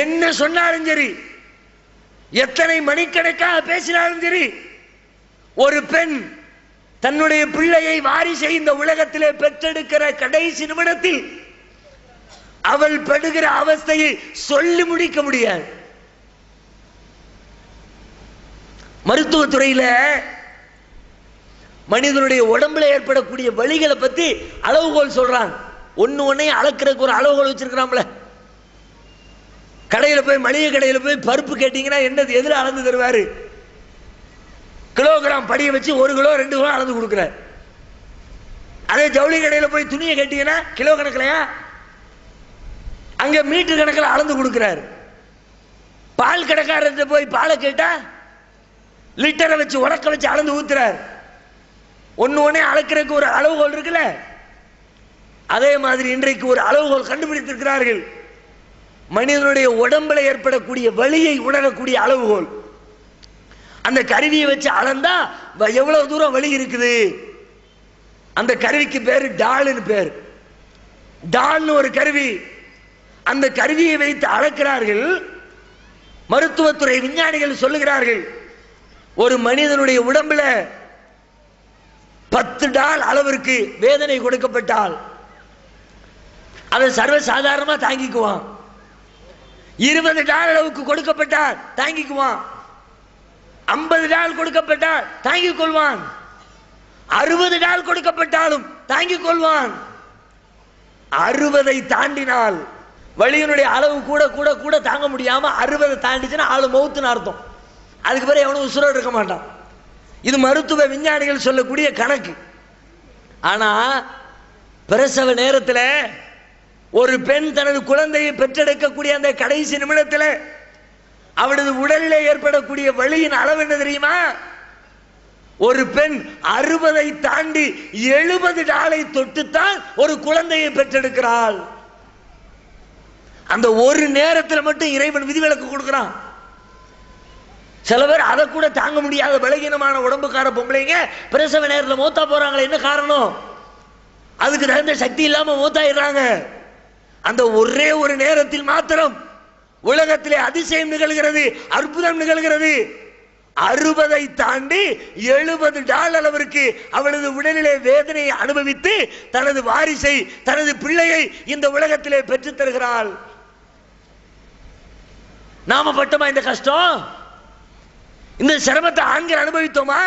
என்ன சொன்னாலும் சரி, எத்தனை மணிக்கணக்காக பேசினாலும் சரி, ஒரு பெண் தன்னுடைய பிள்ளையை வாரிசை இந்த உலகத்திலே பெற்றெடுக்கிற கடைசி நிமிடத்தில் அவள் படுகிற அவஸ்தையை சொல்லி முடிக்க முடியாது. மருத்துவத்துறையில மனிதனுடைய உடம்புல ஏற்படக்கூடிய வலிகளை பத்தி அளவுகோல் சொல்றாங்க. ஒன்னையும் அளக்கிறதுக்கு ஒரு அளவுகோல் வச்சிருக்கிறாங்கள. கடையில போய், மளிகை கடையில போய் பருப்பு கேட்டீங்கன்னா என்னது எதிர அளந்து தருவாரு? கிலோகிராம் படியை வச்சு 1 கிலோ 2 கிலோ அளந்து கொடுக்கிறார். அதே ஜவுளி கடையில போய் துணியை கேட்டீங்கன்னா கிலோ கணக்கிலையா, அங்க மீட்டர் கணக்கில் அளந்து கொடுக்கிறார். பால் கடைக்காரர்கிட்ட போய் பாலை கேட்டா லிட்டரை வச்சு உடக்க வச்சு அளந்து ஊத்துறார். ஒன்னே அளக்கிறதுக்கு ஒரு அளவுகோல் இருக்குல்ல. அதே மாதிரி இன்றைக்கு ஒரு அளவுகோல் கண்டுபிடித்திருக்கிறார்கள். மனிதனுடைய உடம்புல ஏற்படக்கூடிய வலியை உணரக்கூடிய அளவுகோல். அந்த கருவியை வச்சு அளந்தா எவ்வளவு தூரம் வலி இருக்குது. அந்த கருவிக்கு பேரு டால்னு பேர். டால்னு ஒரு கருவி. அந்த கருவியை வைத்து அளக்கிறார்கள். மருத்துவத்துறை விஞ்ஞானிகள் சொல்லுகிறார்கள், ஒரு மனிதனுடைய உடம்புல 10 டால் அளவிற்கு வேதனை கொடுக்கப்பட்டால் அதை சர்வசாதாரணமா தாங்கிக்குவான். 20 டால் அளவுக்கு கொடுக்கப்பட்டால் தாங்கிக்குவான். 50 டால் கொடுக்கப்பட்டால் தாங்கிக் கொள்வான். 60 டால் கொடுக்கப்பட்டாலும் தாங்கிக் கொள்வான். 60 தாண்டினால் வலியினுடைய அளவு கூட கூட கூட தாங்க முடியாம 60 தாண்டிச்சுன்னா ஆளு மௌத்துன்னு அர்த்தம். அதுக்கு பிறகு எவனும் உசுரோடு இருக்க மாட்டான். இது மருத்துவ விஞ்ஞானிகள் சொல்லக்கூடிய கணக்கு. ஆனா பிரசவ நேரத்தில் ஒரு பெண் தனது குழந்தையை பெற்றெடுக்கக்கூடிய அந்த கடைசி நிமிடத்தில் அவளது உடலிலே ஏற்படக்கூடிய வலியின் அளவு என்ன தெரியுமா? ஒரு பெண் 60 தாண்டி 70 நாளை தொட்டுத்தான் ஒரு குழந்தையை பெற்றெடுக்கிறாள். அந்த ஒரு நேரத்தில் மட்டும் இறைவன் விதிவிலக்கு கொடுக்கிறான். சில பேர் அதை கூட தாங்க முடியாத பலகீனமான உடம்புக்கார பொம்பளைங்க பிரசவ நேரத்தில் மூத்தா போறாங்களே, என்ன காரணம்? அதுக்கு தகுந்த சக்தி இல்லாம மூத்தாயிடுறாங்க. அந்த ஒரே ஒரு நேரத்தில் மாத்திரம் உலகத்திலே அதிசயம் நிகழ்கிறது, அற்புதம் நிகழ்கிறது. 60 தாண்டி 70 நாள் அளவிற்கு அவளது உடலிலே வேதனையை அனுபவித்து தனது வாரிசை, தனது பிள்ளையை இந்த உலகத்திலே பெற்றுத் தருகிறாள். நாம பட்டோமா இந்த கஷ்டம்? இந்த சிரமத்தை ஆண்கள் அனுபவித்தோமா?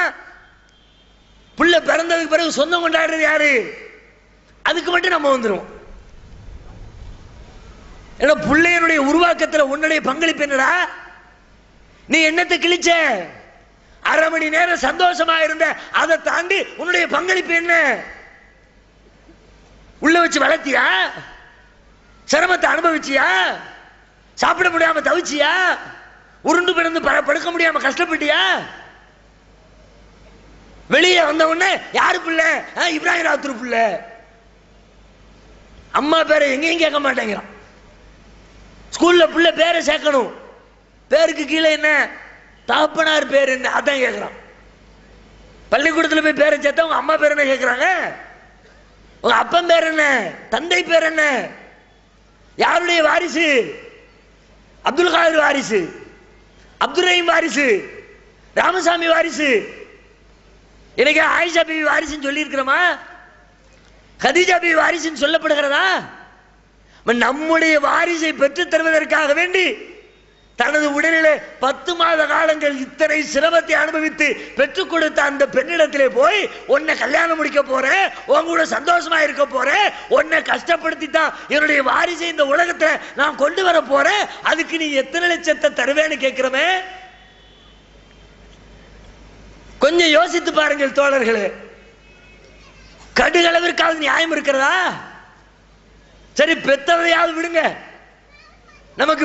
பிள்ளை பிறந்ததுக்கு பிறகு சொந்தம் கொண்டாடுறது யாரு? அதுக்கு மட்டும் நம்ம வந்துடும். ஏன்னா பிள்ளையனுடைய உருவாக்கத்தில் உன்னுடைய பங்களிப்பு என்னடா? நீ என்னத்தை கிழிச்ச? 1/2 மணி நேரம் சந்தோஷமா இருந்த, அதை தாண்டி உன்னுடைய பங்களிப்பு என்ன? உள்ள வச்சு வளர்த்தியா? சிரமத்தை அனுபவிச்சியா? சாப்பிட முடியாம தவிச்சியா? உருண்டு பிறந்து படுக்க முடியாம கஷ்டப்பட்டியா? வெளியே வந்த உடனே யாரு பிள்ளை? இப்ராஹிம் ராத்தூர் பிள்ளை. அம்மா பேரை எங்கேயும் கேட்க மாட்டேங்கிறான். ஸ்கூல்ல பிள்ளை பேரை சேர்க்கணும், பேருக்கு கீழே என்ன தகப்பனார் பேர் என்ன அதான் கேட்கிறான். பள்ளிக்கூடத்தில் போய் பேரை சேர்த்தா உங்க அம்மா பேர் என்ன கேட்கிறாங்க? உங்க அப்பன் பேர் என்ன? தந்தை பேர் என்ன? யாருடைய வாரிசு? அப்துல் காதர் வாரிசு, அப்துல் ரஹீம் வாரிசு, ராமசாமி வாரிசு. எனக்கு ஆயிஷா பிவி வாரிசுன்னு சொல்லி இருக்கிறோமா? கதீஜா பிவி வாரிசுன்னு சொல்லப்படுகிறதா? நம்முடைய வாரிசை பெற்றுத் தருவதற்காக வேண்டி தனது உடலிலே 10 மாத காலங்கள் இத்தனை சிரமத்தை அனுபவித்து பெற்றுக் கொடுத்த அந்த பெண்ணிடத்திலே போய் உன்னை கல்யாணம் முடிக்க போறேன், உன் கூட சந்தோஷமா இருக்க போறேன், உன்னை கஷ்டப்படுத்தி தான் என்னுடைய வாரிசை இந்த உலகத்தை நான் கொண்டு வர போறேன், அதுக்கு நீ எத்தனை லட்சத்தை தருவேன்னு கேட்கிறமே. கொஞ்சம் யோசித்து பாருங்கள் தோழர்களே. கடுகளவிற்காவது நியாயம் இருக்கிறதா? சரி, பெத்ததையாவது விடுங்க. நமக்கு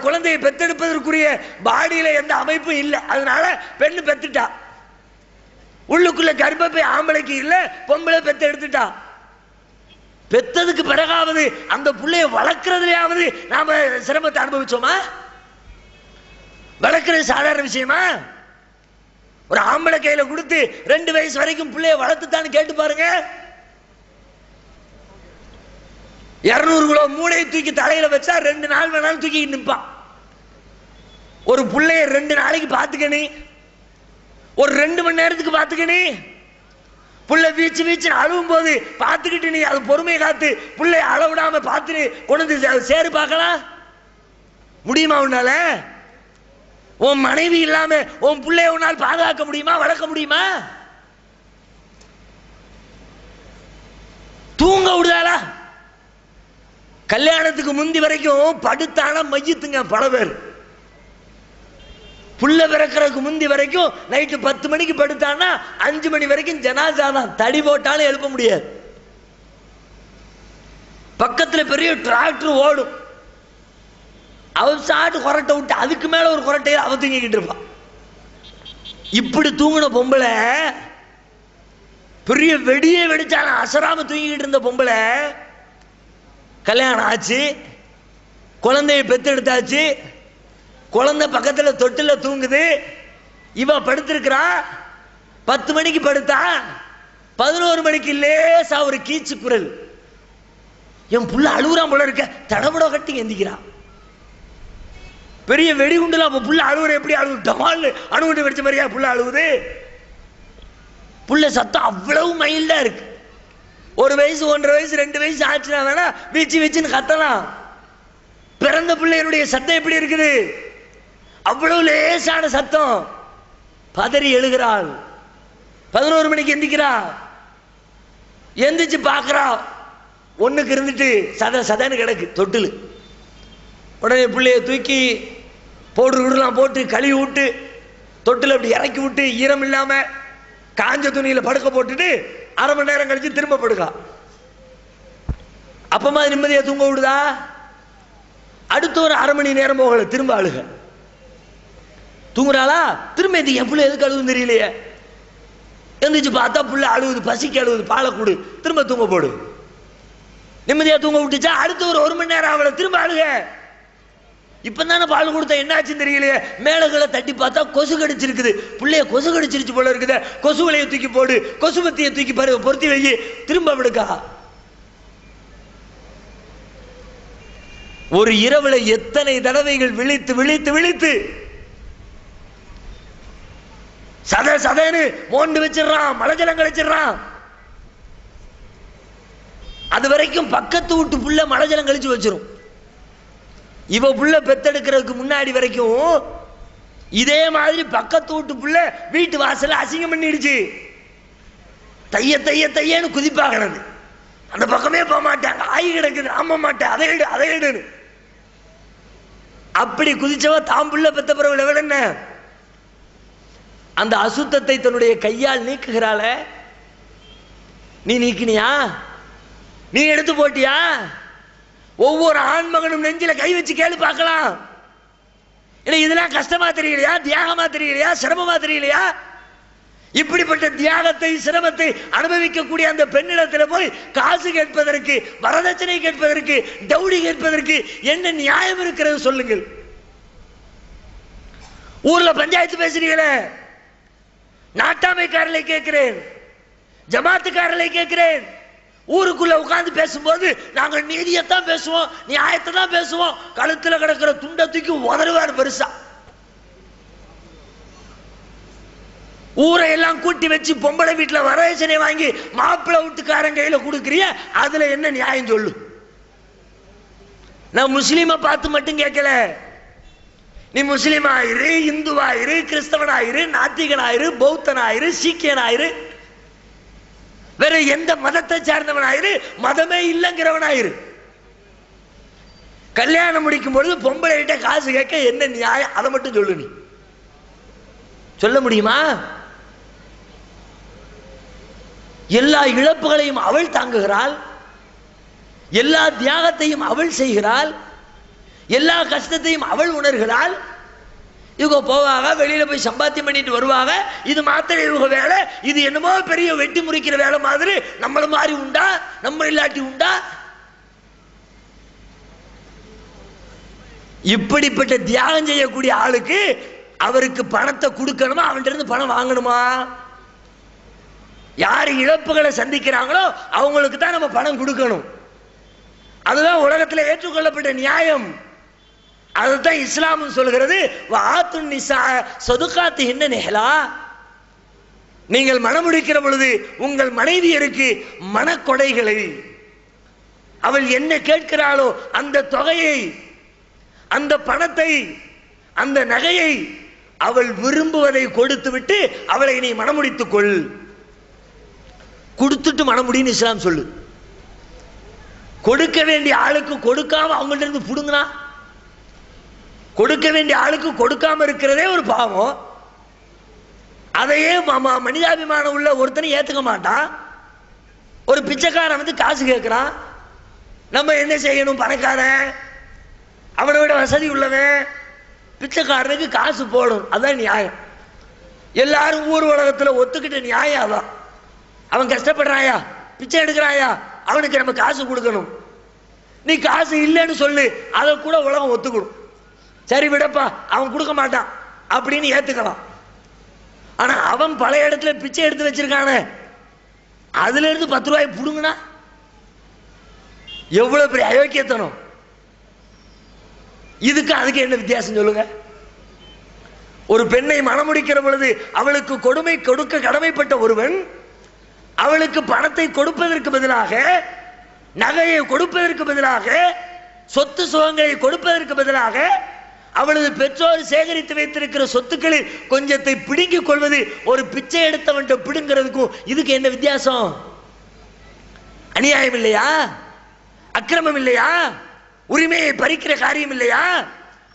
குழந்தையை பெத்தெடுப்பதற்குரிய பாடியில எந்த அமைப்பும் இல்லை, அதனால பெண்ணு பெத்துட்டா. உள்ளுக்குள்ள கர்ப்பப்பை ஆம்பளைக்கு இல்ல, பொம்பளை பெத்து எடுத்துட்டா. பெத்ததுக்கு பிறகாவது அந்த புள்ளைய வளர்க்கறதுலயாவது நாம சிரமத்தை அனுபவிச்சோமா? வளர்க்கறது சாதாரண விஷயமா? ஒரு ஆம்பளை கையில கொடுத்து 2 வயசு வரைக்கும் பிள்ளைய வளர்த்துத்தான்னு கேட்டு பாருங்க. 200 கிலோ மூளையை தூக்கி தலையில வச்சா 2 நாள் வேணாலும் தூக்கி நிற்பான். ஒரு பிள்ளைய 2 நாளைக்கு பாத்துக்கணி, ஒரு 2 மணி நேரத்துக்கு பாத்துக்கணி. புள்ள வீச்சு வீச்சு அழுவும் போது பார்த்துக்கிட்டு நீ அது பொறுமையை காத்து பிள்ளை அளவிடாம பார்த்து கொண்டு சேரு பார்க்கலாம் முடியுமா? உன்னால உன் மனைவி இல்லாம உன் பிள்ளைய உன்னால் பாதுகாக்க முடியுமா? வளர்க்க முடியுமா? தூங்க விடுதாளா? கல்யாணத்துக்கு முந்தி வரைக்கும் படுத்தான மையத்துங்க பல பேர். புள்ள பிறக்கிறதுக்கு முந்தி வரைக்கும் நைட்டு 10 மணிக்கு படுத்தானா 5 மணி வரைக்கும் ஜனாசா தான். தடி போட்டாலும் எழுப்ப முடியாது. பக்கத்துல பெரிய டிராக்டர் ஓடும், அவன் சாட்டு கொரட்டை விட்டு அதுக்கு மேல ஒரு கொரட்டையை அவன் தூங்கிக்கிட்டு இருப்பான். இப்படி தூங்கின பொம்பளை, பெரிய வெடியே வெடிச்சாலும் அசராம தூங்கிக்கிட்டு இருந்த பொம்பளை, கல்யாணம் ஆச்சு, குழந்தைய பெத்தெடுத்தாச்சு, குழந்தை பக்கத்துல தொட்டில தூங்குது, இவ படுத்திருக்கிறா. 10 மணிக்கு படுத்தா 11 மணிக்கு லேசா ஒரு கீச்சு குரல். என் புள்ள அழுகுறான் போல இருக்க, தடபட கட்டி எந்திக்கிறான். பெரிய வெடிகுண்டுல அப்ப புள்ள அழுகுற எப்படி அழுகு? டமால் அணுகுண்டு வெடிச்ச மாதிரியா புள்ள அழுகுது? புள்ள சத்தம் அவ்வளவு மைல்டா இருக்கு. 1 வயசு 1.5 வயசு 2 வயசு ஆச்சுனா வேணா வீச்சு வீச்சுன்னு கத்தலாம். பிறந்த பிள்ளையினுடைய சத்தம் எப்படி இருக்குது? அவ்வளவு லேசான சத்தம். பதறி எழுகிறாள். 11 மணிக்கு எந்திக்கிறா. எந்திரிச்சு பாக்குறா, ஒண்ணுக்கு இருந்துட்டு சதன்னு கிடக்கு தொட்டில். உடனே பிள்ளைய தூக்கி பவுடர் போட்டு கழுவி விட்டு தொட்டில் அப்படி இறக்கி விட்டு ஈரம் இல்லாம காஞ்ச துணியில படுக்க போட்டுட்டு அரை மணி நேரம் கழிச்சு திரும்ப படுக்கா. அப்பமா நிம்மதியா தூங்க விடுதா? அடுத்த ஒரு அரை மணி நேரம் போகல, திரும்ப அழுக. தூங்குறாளா? திரும்ப இது என் பிள்ளை எதுக்கு அழுகுன்னு தெரியலையே. எந்திரிச்சு பார்த்தா புள்ள அழுகுது, பசிக்கு அழுகுது, பாலை கொடு, திரும்ப தூங்க போடு. நிம்மதியா தூங்க விட்டுச்சா? அடுத்த ஒரு மணி நேரம் அவளை திரும்ப அழுக. இப்பதானே பால் கொடுத்தா என்னாச்சுன்னு தெரியலையே. மேலகளை தட்டி பார்த்தா கொசு கடிச்சிருக்குது. பிள்ளைய கொசு கடிச்சிருச்சு போல இருக்குது. கொசு வலையை தூக்கி போடு, கொசு பத்தியை தூக்கி பொருத்தி வை, திரும்ப விடுக்கா. ஒரு இரவுல எத்தனை தடவைகள் விழித்து விழித்து விழித்து சதன்னு மோண்டு வச்சிடறான், மலஜலம் கழிச்சிடறான். அது வரைக்கும் பக்கத்து வீட்டு புள்ள மலஜலம் கழிச்சு வச்சிரும். இவ புள்ள பெத்தெடுக்கிறதுக்கு முன்னாடி வரைக்கும் இதே மாதிரி பக்கத்து வீட்டு புள்ள வீட்டு வாசல அசிங்கம் பண்ணிடுச்சு. தைய தைய தையன்னு குதிப்பாகிறது. அந்த பக்கமே போக மாட்டாங்க. ஆயி கிடக்குது, ஆம மாட்டேன், அதை எடு அதை எடுன்னு. அப்படி குதிச்சவ தாம் புள்ள பெத்த பிறகு விட என்ன, அந்த அசுத்தத்தை தன்னுடைய கையால் நீக்குகிறாள. நீ நீக்கினியா? நீ எடுத்து போட்டியா? ஒவ்வொரு ஆண்மகனும் நெஞ்சில கை வச்சு கேள்வி பார்க்கலாம். இதெல்லாம் கஷ்டமா தெரியலையா? தியாகமா தெரியலையா? சிரமமா தெரியலையா? இப்படிப்பட்ட தியாகத்தை சிரமத்தை அனுபவிக்கக்கூடிய அந்த பெண்ணிடத்தில் போய் காசு கேட்பதற்கு, வரதட்சணை கேட்பதற்கு, டவுடி கேட்பதற்கு என்ன நியாயம் இருக்கிறது சொல்லுங்கள். ஊர்ல பஞ்சாயத்து பேசுறீங்களே, நாட்டாமைக்காரர்களை கேட்கிறேன், ஜமாத்துக்காரர்களை கேட்கிறேன். ஊருக்குள்ள உட்கார்ந்து பேசும்போது நாங்கள் நீதியத்தான் பேசுவோம், நியாயத்தை தான் பேசுவோம். கழுத்துல கிடக்கிற துண்டை தூக்கி உதறுவார் பெருசா. ஊரை எல்லாம் கூட்டி வச்சு பொம்பளை வீட்டுல வரதட்சணை வாங்கி மாப்பிள்ளை வீட்டுக்காரன் கையில கொடுக்கறிய, அதுல என்ன நியாயம் சொல்லு? நான் முஸ்லீமை பார்த்து மட்டும் கேட்கல. நீ முஸ்லீம் ஆயிரு, இந்துவாயிரு, கிறிஸ்தவனாயிரு, நாத்திகனாயிரு, பௌத்தனாயிரு, சீக்கியனாயிரு, வேற எந்த மதத்தை சார்ந்தவனாயிரு, மதமே இல்லைங்கிறவனாயிரு. கல்யாணம் முடிக்கும் பொழுது பொம்பளை கிட்ட காசு கேட்க என்ன நியாயம்? அதை மட்டும் சொல்லு. நீ சொல்ல முடியுமா? எல்லா இழப்புகளையும் அவள் தாங்குகிறாள், எல்லா தியாகத்தையும் அவள் செய்கிறாள், எல்லா கஷ்டத்தையும் அவள் உணர்கிறாள். இவங்க போவாங்க, வெளியில போய் சம்பாத்தியம் பண்ணிட்டு வருவாங்க. இது மாத்திரம் இவங்க வேலை. இது என்னமோ பெரிய வெட்டி முறிக்கிற வேலை மாதிரி. நம்மள மாதிரி உண்டா? நம்ம இல்லாட்டி உண்டா? இப்படிப்பட்ட தியாகம் செய்யக்கூடிய ஆளுக்கு அவருக்கு பணத்தை கொடுக்கணுமா, அவன்கிட்ட இருந்து பணம் வாங்கணுமா? யார் இழப்புகளை சந்திக்கிறாங்களோ அவங்களுக்கு தான் நம்ம பணம் கொடுக்கணும். அதுதான் உலகத்தில் ஏற்றுக்கொள்ளப்பட்ட நியாயம். அதுதான் இஸ்லாம் சொல்கிறது. நீங்கள் மணமுடிக்கிற பொழுது உங்கள் மனைவியருக்கு மனக்கொடைகளை, அவள் என்ன கேட்கிறாளோ அந்த தொகையை, அந்த பணத்தை, அந்த நகையை அவள் விரும்புவதை கொடுத்து விட்டு அவளை நீ மணமுடித்துக் கொள். கொடுத்துட்டு மணமுடின்னு இஸ்லாம் சொல்லு. கொடுக்க வேண்டிய ஆளுக்கு கொடுக்காம அவங்கள்ட்ட இருந்து புடுங்கினா, கொடுக்க வேண்டிய ஆளுக்கு கொடுக்காம இருக்கிறதே ஒரு பாவம். அதையே மனிதாபிமானம் உள்ள ஒருத்தனை ஏத்துக்க மாட்டான். ஒரு பிச்சைக்காரன் வந்து காசு கேட்கிறான், நம்ம என்ன செய்யணும்? பணக்காரன், அவனை விட வசதி உள்ளவன் பிச்சைக்காரனுக்கு காசு போடும். அதான் நியாயம். எல்லாரும் ஊர் உலகத்தில் ஒத்துக்கிட்ட நியாயம் அதான். அவன் கஷ்டப்படுறாயா, பிச்சை எடுக்கிறாயா, அவனுக்கு நம்ம காசு கொடுக்கணும். நீ காசு இல்லைன்னு சொல்லு, அதை கூட உலகம் ஒத்துக்கணும். சரி விடப்பா, அவன் கொடுக்க மாட்டான் அப்படின்னு ஏத்துக்கலாம். ஆனா அவன் பழைய இடத்துல பிச்சை எடுத்து வச்சிருக்கானே, அதுல இருந்து 10 ரூபாய் புடுங்கினா எவ்வளவு பெரிய அயோக்கியத்தனம். இதுக்கு அதுக்கு என்ன வித்தியாசம் சொல்லுங்க? ஒரு பெண்ணை மணமுடிக்கிற பொழுது அவளுக்கு கொடுமை கொடுக்க கடமைப்பட்ட ஒருவன் அவளுக்கு பணத்தை கொடுப்பதற்கு பதிலாக, நகையை கொடுப்பதற்கு பதிலாக, சொத்து சுகங்களை கொடுப்பதற்கு பதிலாக அவளது பெற்றோர் சேகரித்து வைத்திருக்கிற சொத்துக்களில் கொஞ்சத்தை பிடுங்கிக் கொள்வது ஒரு பிச்சை எடுத்தவன் பிடுங்கிறதுக்கும் இதுக்கு என்ன வித்தியாசம்? அநியாயம் இல்லையா? அக்கிரமம் இல்லையா? உரிமையை பறிக்கிற காரியம் இல்லையா?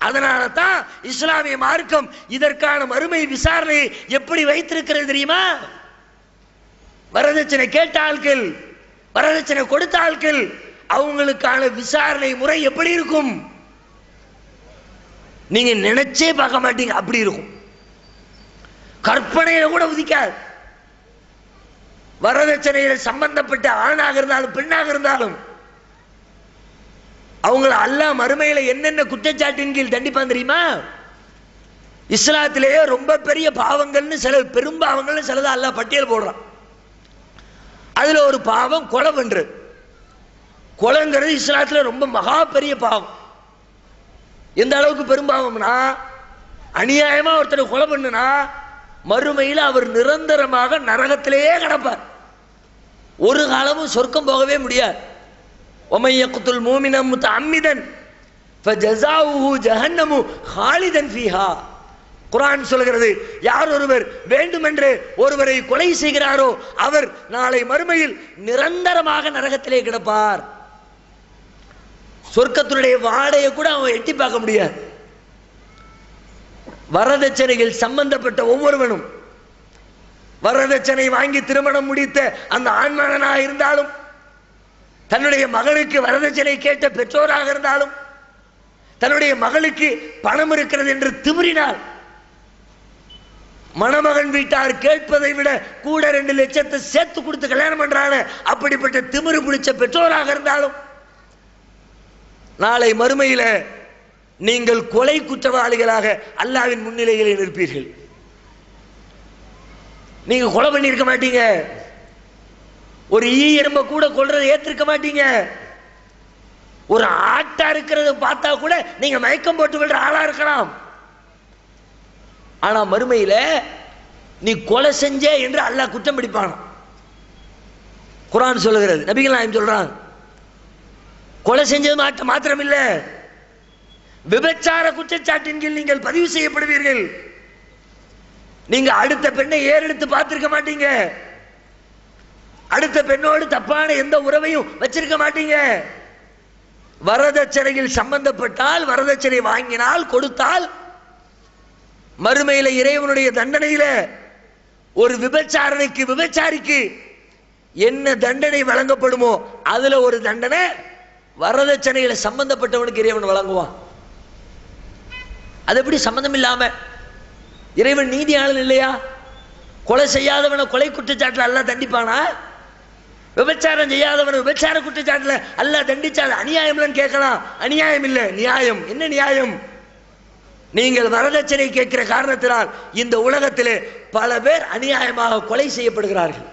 அதனால தான் இஸ்லாமிய மார்க்கம் இதற்கான மறுமை விசாரணையை எப்படி வைத்திருக்கிறது தெரியுமா? வரதட்சணை கேட்ட ஆட்கள், வரதட்சணை கொடுத்த ஆட்கள், அவங்களுக்கான விசாரணை முறை எப்படி இருக்கும் நீங்க நினைச்சே பார்க்க மாட்டீங்க. அப்படி இருக்கும், கற்பனையில கூட உதிக்காது. வரதட்சணையில் சம்பந்தப்பட்ட ஆணாக இருந்தாலும் பெண்ணாக இருந்தாலும் அவங்கள அல்லாஹ் மறுமையில என்னென்ன குற்றச்சாட்டின் கீழ் தண்டிப்பான் தெரியுமா? இஸ்லாத்திலேயே ரொம்ப பெரிய பாவங்கள்னு சில பெரும் பாவங்கள்னு சிலதை அல்லாஹ் பட்டியல் போடுறான். அதுல ஒரு பாவம் கொலை பண்றது. கொலைங்கிறது இஸ்லாத்துல ரொம்ப மகா பெரிய பாவம். எந்த அளவுக்கு பெரும் பாவம்னா, அநியாயமா ஒருத்தரை கொலை பண்ணுனா மறுமையில் அவர் நிரந்தரமாக நரகத்திலேயே கிடப்பார். ஒரு காலமும் சொர்க்கம் போகவே முடியாது. وَمَن يَقْتُلْ مُؤْمِنًا مُتَعَمِّدًا فَجَزَاؤُهُ جَهَنَّمُ خَالِدًا فِيهَا. குர்ஆன் சொல்கிறது, யார் ஒருவர் வேண்டுமென்று ஒருவரை கொலை செய்கிறாரோ அவர் நாளை மறுமையில் நிரந்தரமாக நரகத்திலே கிடப்பார். சொர்க்கத்தினுடைய வாடையை கூட அவன் எட்டி பார்க்க முடியாது. வரதட்சணைகள் சம்பந்தப்பட்ட ஒவ்வொருவனும், வரதட்சணை வாங்கி திருமணம் முடித்த அந்த ஆண்மகனாக இருந்தாலும், தன்னுடைய மகளுக்கு வரதட்சணை கேட்ட பெற்றோராக இருந்தாலும், தன்னுடைய மகளுக்கு பணம் இருக்கிறது என்று திமிரினால் மணமகன் வீட்டார் கேட்பதை விட கூட 2 லட்சத்தை சேர்த்து கொடுத்து கல்யாணம் பண்றாங்க, அப்படிப்பட்ட திமிரு பிடிச்ச பெற்றோராக இருந்தாலும் நாளை மறுமையில நீங்கள் கொலை குற்றவாளிகளாக அல்லாஹ்வின் முன்னிலையில் நிற்பீர்கள். நீங்க கொலை பண்ணியிருக்க மாட்டீங்க, ஒரு ஈ எறும்ப கூட கொல்றதை ஏத்திருக்க மாட்டீங்க, ஒரு ஆட்டா இருக்கிறத பார்த்தா கூட நீங்க மயக்கம் போட்டு விடுற ஆளா இருக்கலாம். ஆனா மறுமையில நீ கொலை செஞ்ச என்று அல்லாஹ் குற்றம் பிடிப்பான். குர்ஆன் சொல்லுகிறது, நபிகள் நாயகம் சொல்றாங்க, கொலை செஞ்சது மாத்திரம் இல்ல, விபச்சார குற்றச்சாட்டின் கீழ் நீங்கள் பதிவு செய்யப்படுவீர்கள். நீங்க அடுத்த பெண்ணை ஏறெடுத்து பார்த்திருக்க மாட்டீங்க, அடுத்த பெண்ணோடு தப்பான எந்த உறவையும் வச்சிருக்க மாட்டீங்க. வரதட்சணையில் சம்பந்தப்பட்டால், வரதட்சணை வாங்கினால் கொடுத்தால், மறுமையில இறைவனுடைய தண்டனையில ஒரு விபச்சாரிக்கு என்ன தண்டனை வழங்கப்படுமோ அதுல ஒரு தண்டனை வரதட்சணையில சம்பந்தப்பட்டவனுக்கு இறைவன் வழங்குவான். அது எப்படி சம்பந்தம் இல்லாம? இறைவன் நீதியாளன் இல்லையா? கொலை செய்யாதவனை கொலை குற்றச்சாட்டுல அல்லாஹ் தண்டிப்பானா? விபச்சாரம் செய்யாதவனை விபச்சார குற்றச்சாட்டுல அல்லாஹ் தண்டிச்சால் அநியாயம்லன்னு கேட்கலாம். அநியாயம் இல்ல, நியாயம். என்ன நியாயம்? நீங்கள் வரதட்சணை கேட்கிற காரணத்தினால் இந்த உலகத்திலே பல பேர் அநியாயமாக கொலை செய்யப்படுகிறார்கள்.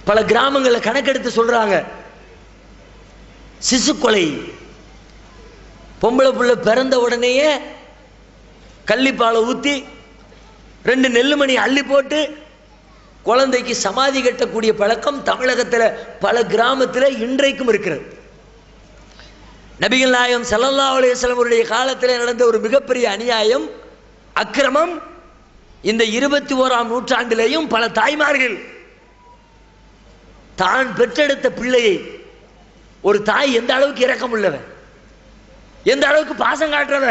பல கிராமங்களில் கணக்கெடுத்து சொல்றாங்க, சிசு கொலை. பொம்பளை புள்ள பிறந்த உடனேயே கள்ளிப்பாலை ஊத்தி 2 நெல்லுமணி அள்ளி போட்டு குழந்தைக்கு சமாதி கட்டக்கூடிய பழக்கம் தமிழகத்தில் பல கிராமத்தில் இன்றைக்கும் இருக்கிறது. நபிகள் நாயகம் ஸல்லல்லாஹு அலைஹி வஸல்லம் அவருடைய காலத்தில் நடந்த ஒரு மிகப்பெரிய அநியாயம், அக்கிரமம். இந்த 21ஆம் நூற்றாண்டிலேயும் பல தாய்மார்கள் தான் பெற்றெடுத்த பிள்ளையை, ஒரு தாய் எந்த அளவுக்கு இரக்கம் உள்ளவ, எந்த அளவுக்கு பாசம் காட்டுறவ,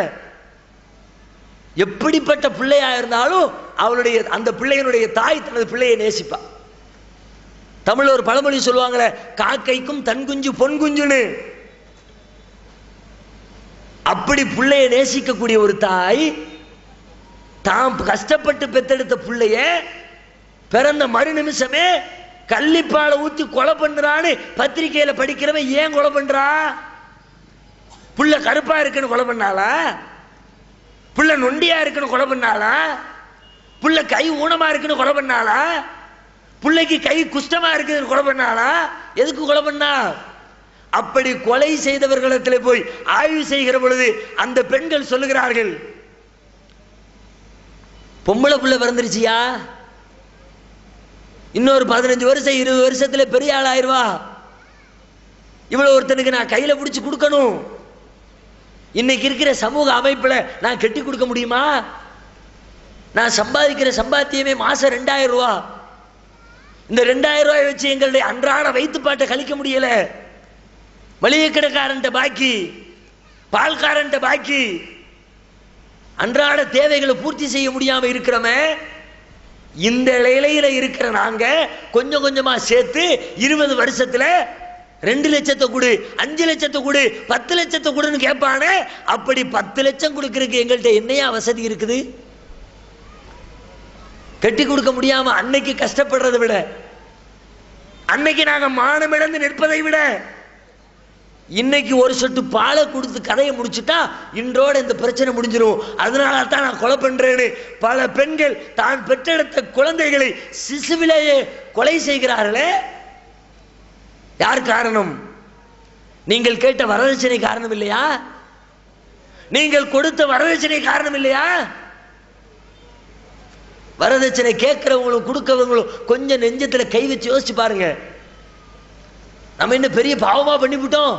எப்படிப்பட்ட பிள்ளையா இருந்தாலும் அவளுடைய அந்த பிள்ளையினுடைய தாய் தனது பிள்ளையை நேசிப்பா. தமிழ் ஒரு பழமொழி சொல்லுவாங்களே, காக்கைக்கும் தன் குஞ்சு பொன் குஞ்சுன்னு. அப்படி பிள்ளையை நேசிக்கக்கூடிய ஒரு தாய் தாம் கஷ்டப்பட்டு பெத்தெடுத்த பிள்ளைய பிறந்த மறு நிமிஷமே கள்ளிப்பாலை ஊத்தி கொலை பண்றான்னு பத்திரிகையில படிக்கிறவன் ஏன் கொலை பண்றா? புள்ள கருப்பா இருக்குன்னு கொலை பண்ணாளா? புள்ள நொண்டியா இருக்குன்னு கொலை பண்ணாளா? புள்ள கை ஊனமா இருக்குன்னு கொலை பண்ணாளா? பிள்ளைக்கு கை குஷ்டமா இருக்குன்னு கொலை பண்ணாளா? எதுக்கு கொலை பண்ணா? அப்படி கொலை செய்தவர்களிடத்தில் போய் ஆய்வு செய்கிற பொழுது அந்த பெண்கள் சொல்லுகிறார்கள், பொம்பளை புள்ள பிறந்துருச்சியா, இன்னொரு 15 வருஷம் 20 வருஷத்துல பெரிய ஆள் ஆயிருவா, இவ்வளவு ஒருத்தனுக்கு நான் கையில பிடிச்சு கொடுக்கணும். இன்னைக்கு இருக்கிற சமூக அமைப்புல நான் கட்டி கொடுக்க முடியுமா? நான் சம்பாதிக்கிற சம்பாத்தியமே மாசம் 2000 ரூபாய். இந்த 2000 ரூபாய் வச்சு எங்களுடைய அன்றாட வைத்துப்பாட்டை கழிக்க முடியல. மளிகை கடைக்காரன்ட்ட பாக்கி, பால்காரன்ட்ட பாக்கி, அன்றாட தேவைகளை பூர்த்தி செய்ய முடியாம இருக்கிறவன் இந்த இலையில இருக்கிற நாங்க கொஞ்சம் கொஞ்சமா சேர்த்து 20 வருஷத்துல 2 லட்சத்தை கொடு, 5 லட்சத்தை கொடு, 10 லட்சத்தை கொடுன்னு கேட்பானே. அப்படி 10 லட்சம் கொடுக்கறதுக்கு எங்கள்கிட்ட என்னையா வசதி இருக்குது? கட்டி கொடுக்க முடியாம அன்னைக்கு கஷ்டப்படுறதை விட, அன்னைக்கு நாங்க மானமிழந்து நிற்பதை விட, இன்னைக்கு ஒரு சொட்டு பாலை கொடுத்து கதையை முடிச்சுட்டா இன்றோட இந்த பிரச்சனை முடிஞ்சிடும். அதனால தான் நான் கொலை பண்றேன்னு பல பெண்கள் தான் பெற்றெடுத்த குழந்தைகளை சிசுவிலேயே கொலை செய்கிறார்களே. யார் காரணம்? நீங்கள் கேட்ட வரதட்சணை காரணம் இல்லையா? நீங்கள் கொடுத்த வரதட்சணை காரணம் இல்லையா? வரதட்சணை கேட்கிறவங்களும் கொடுக்கிறவங்களும் கொஞ்சம் நெஞ்சத்துல கை வச்சு யோசிச்சு பாருங்க. நம்ம என்ன பெரிய பாவமா பண்ணிவிட்டோம்?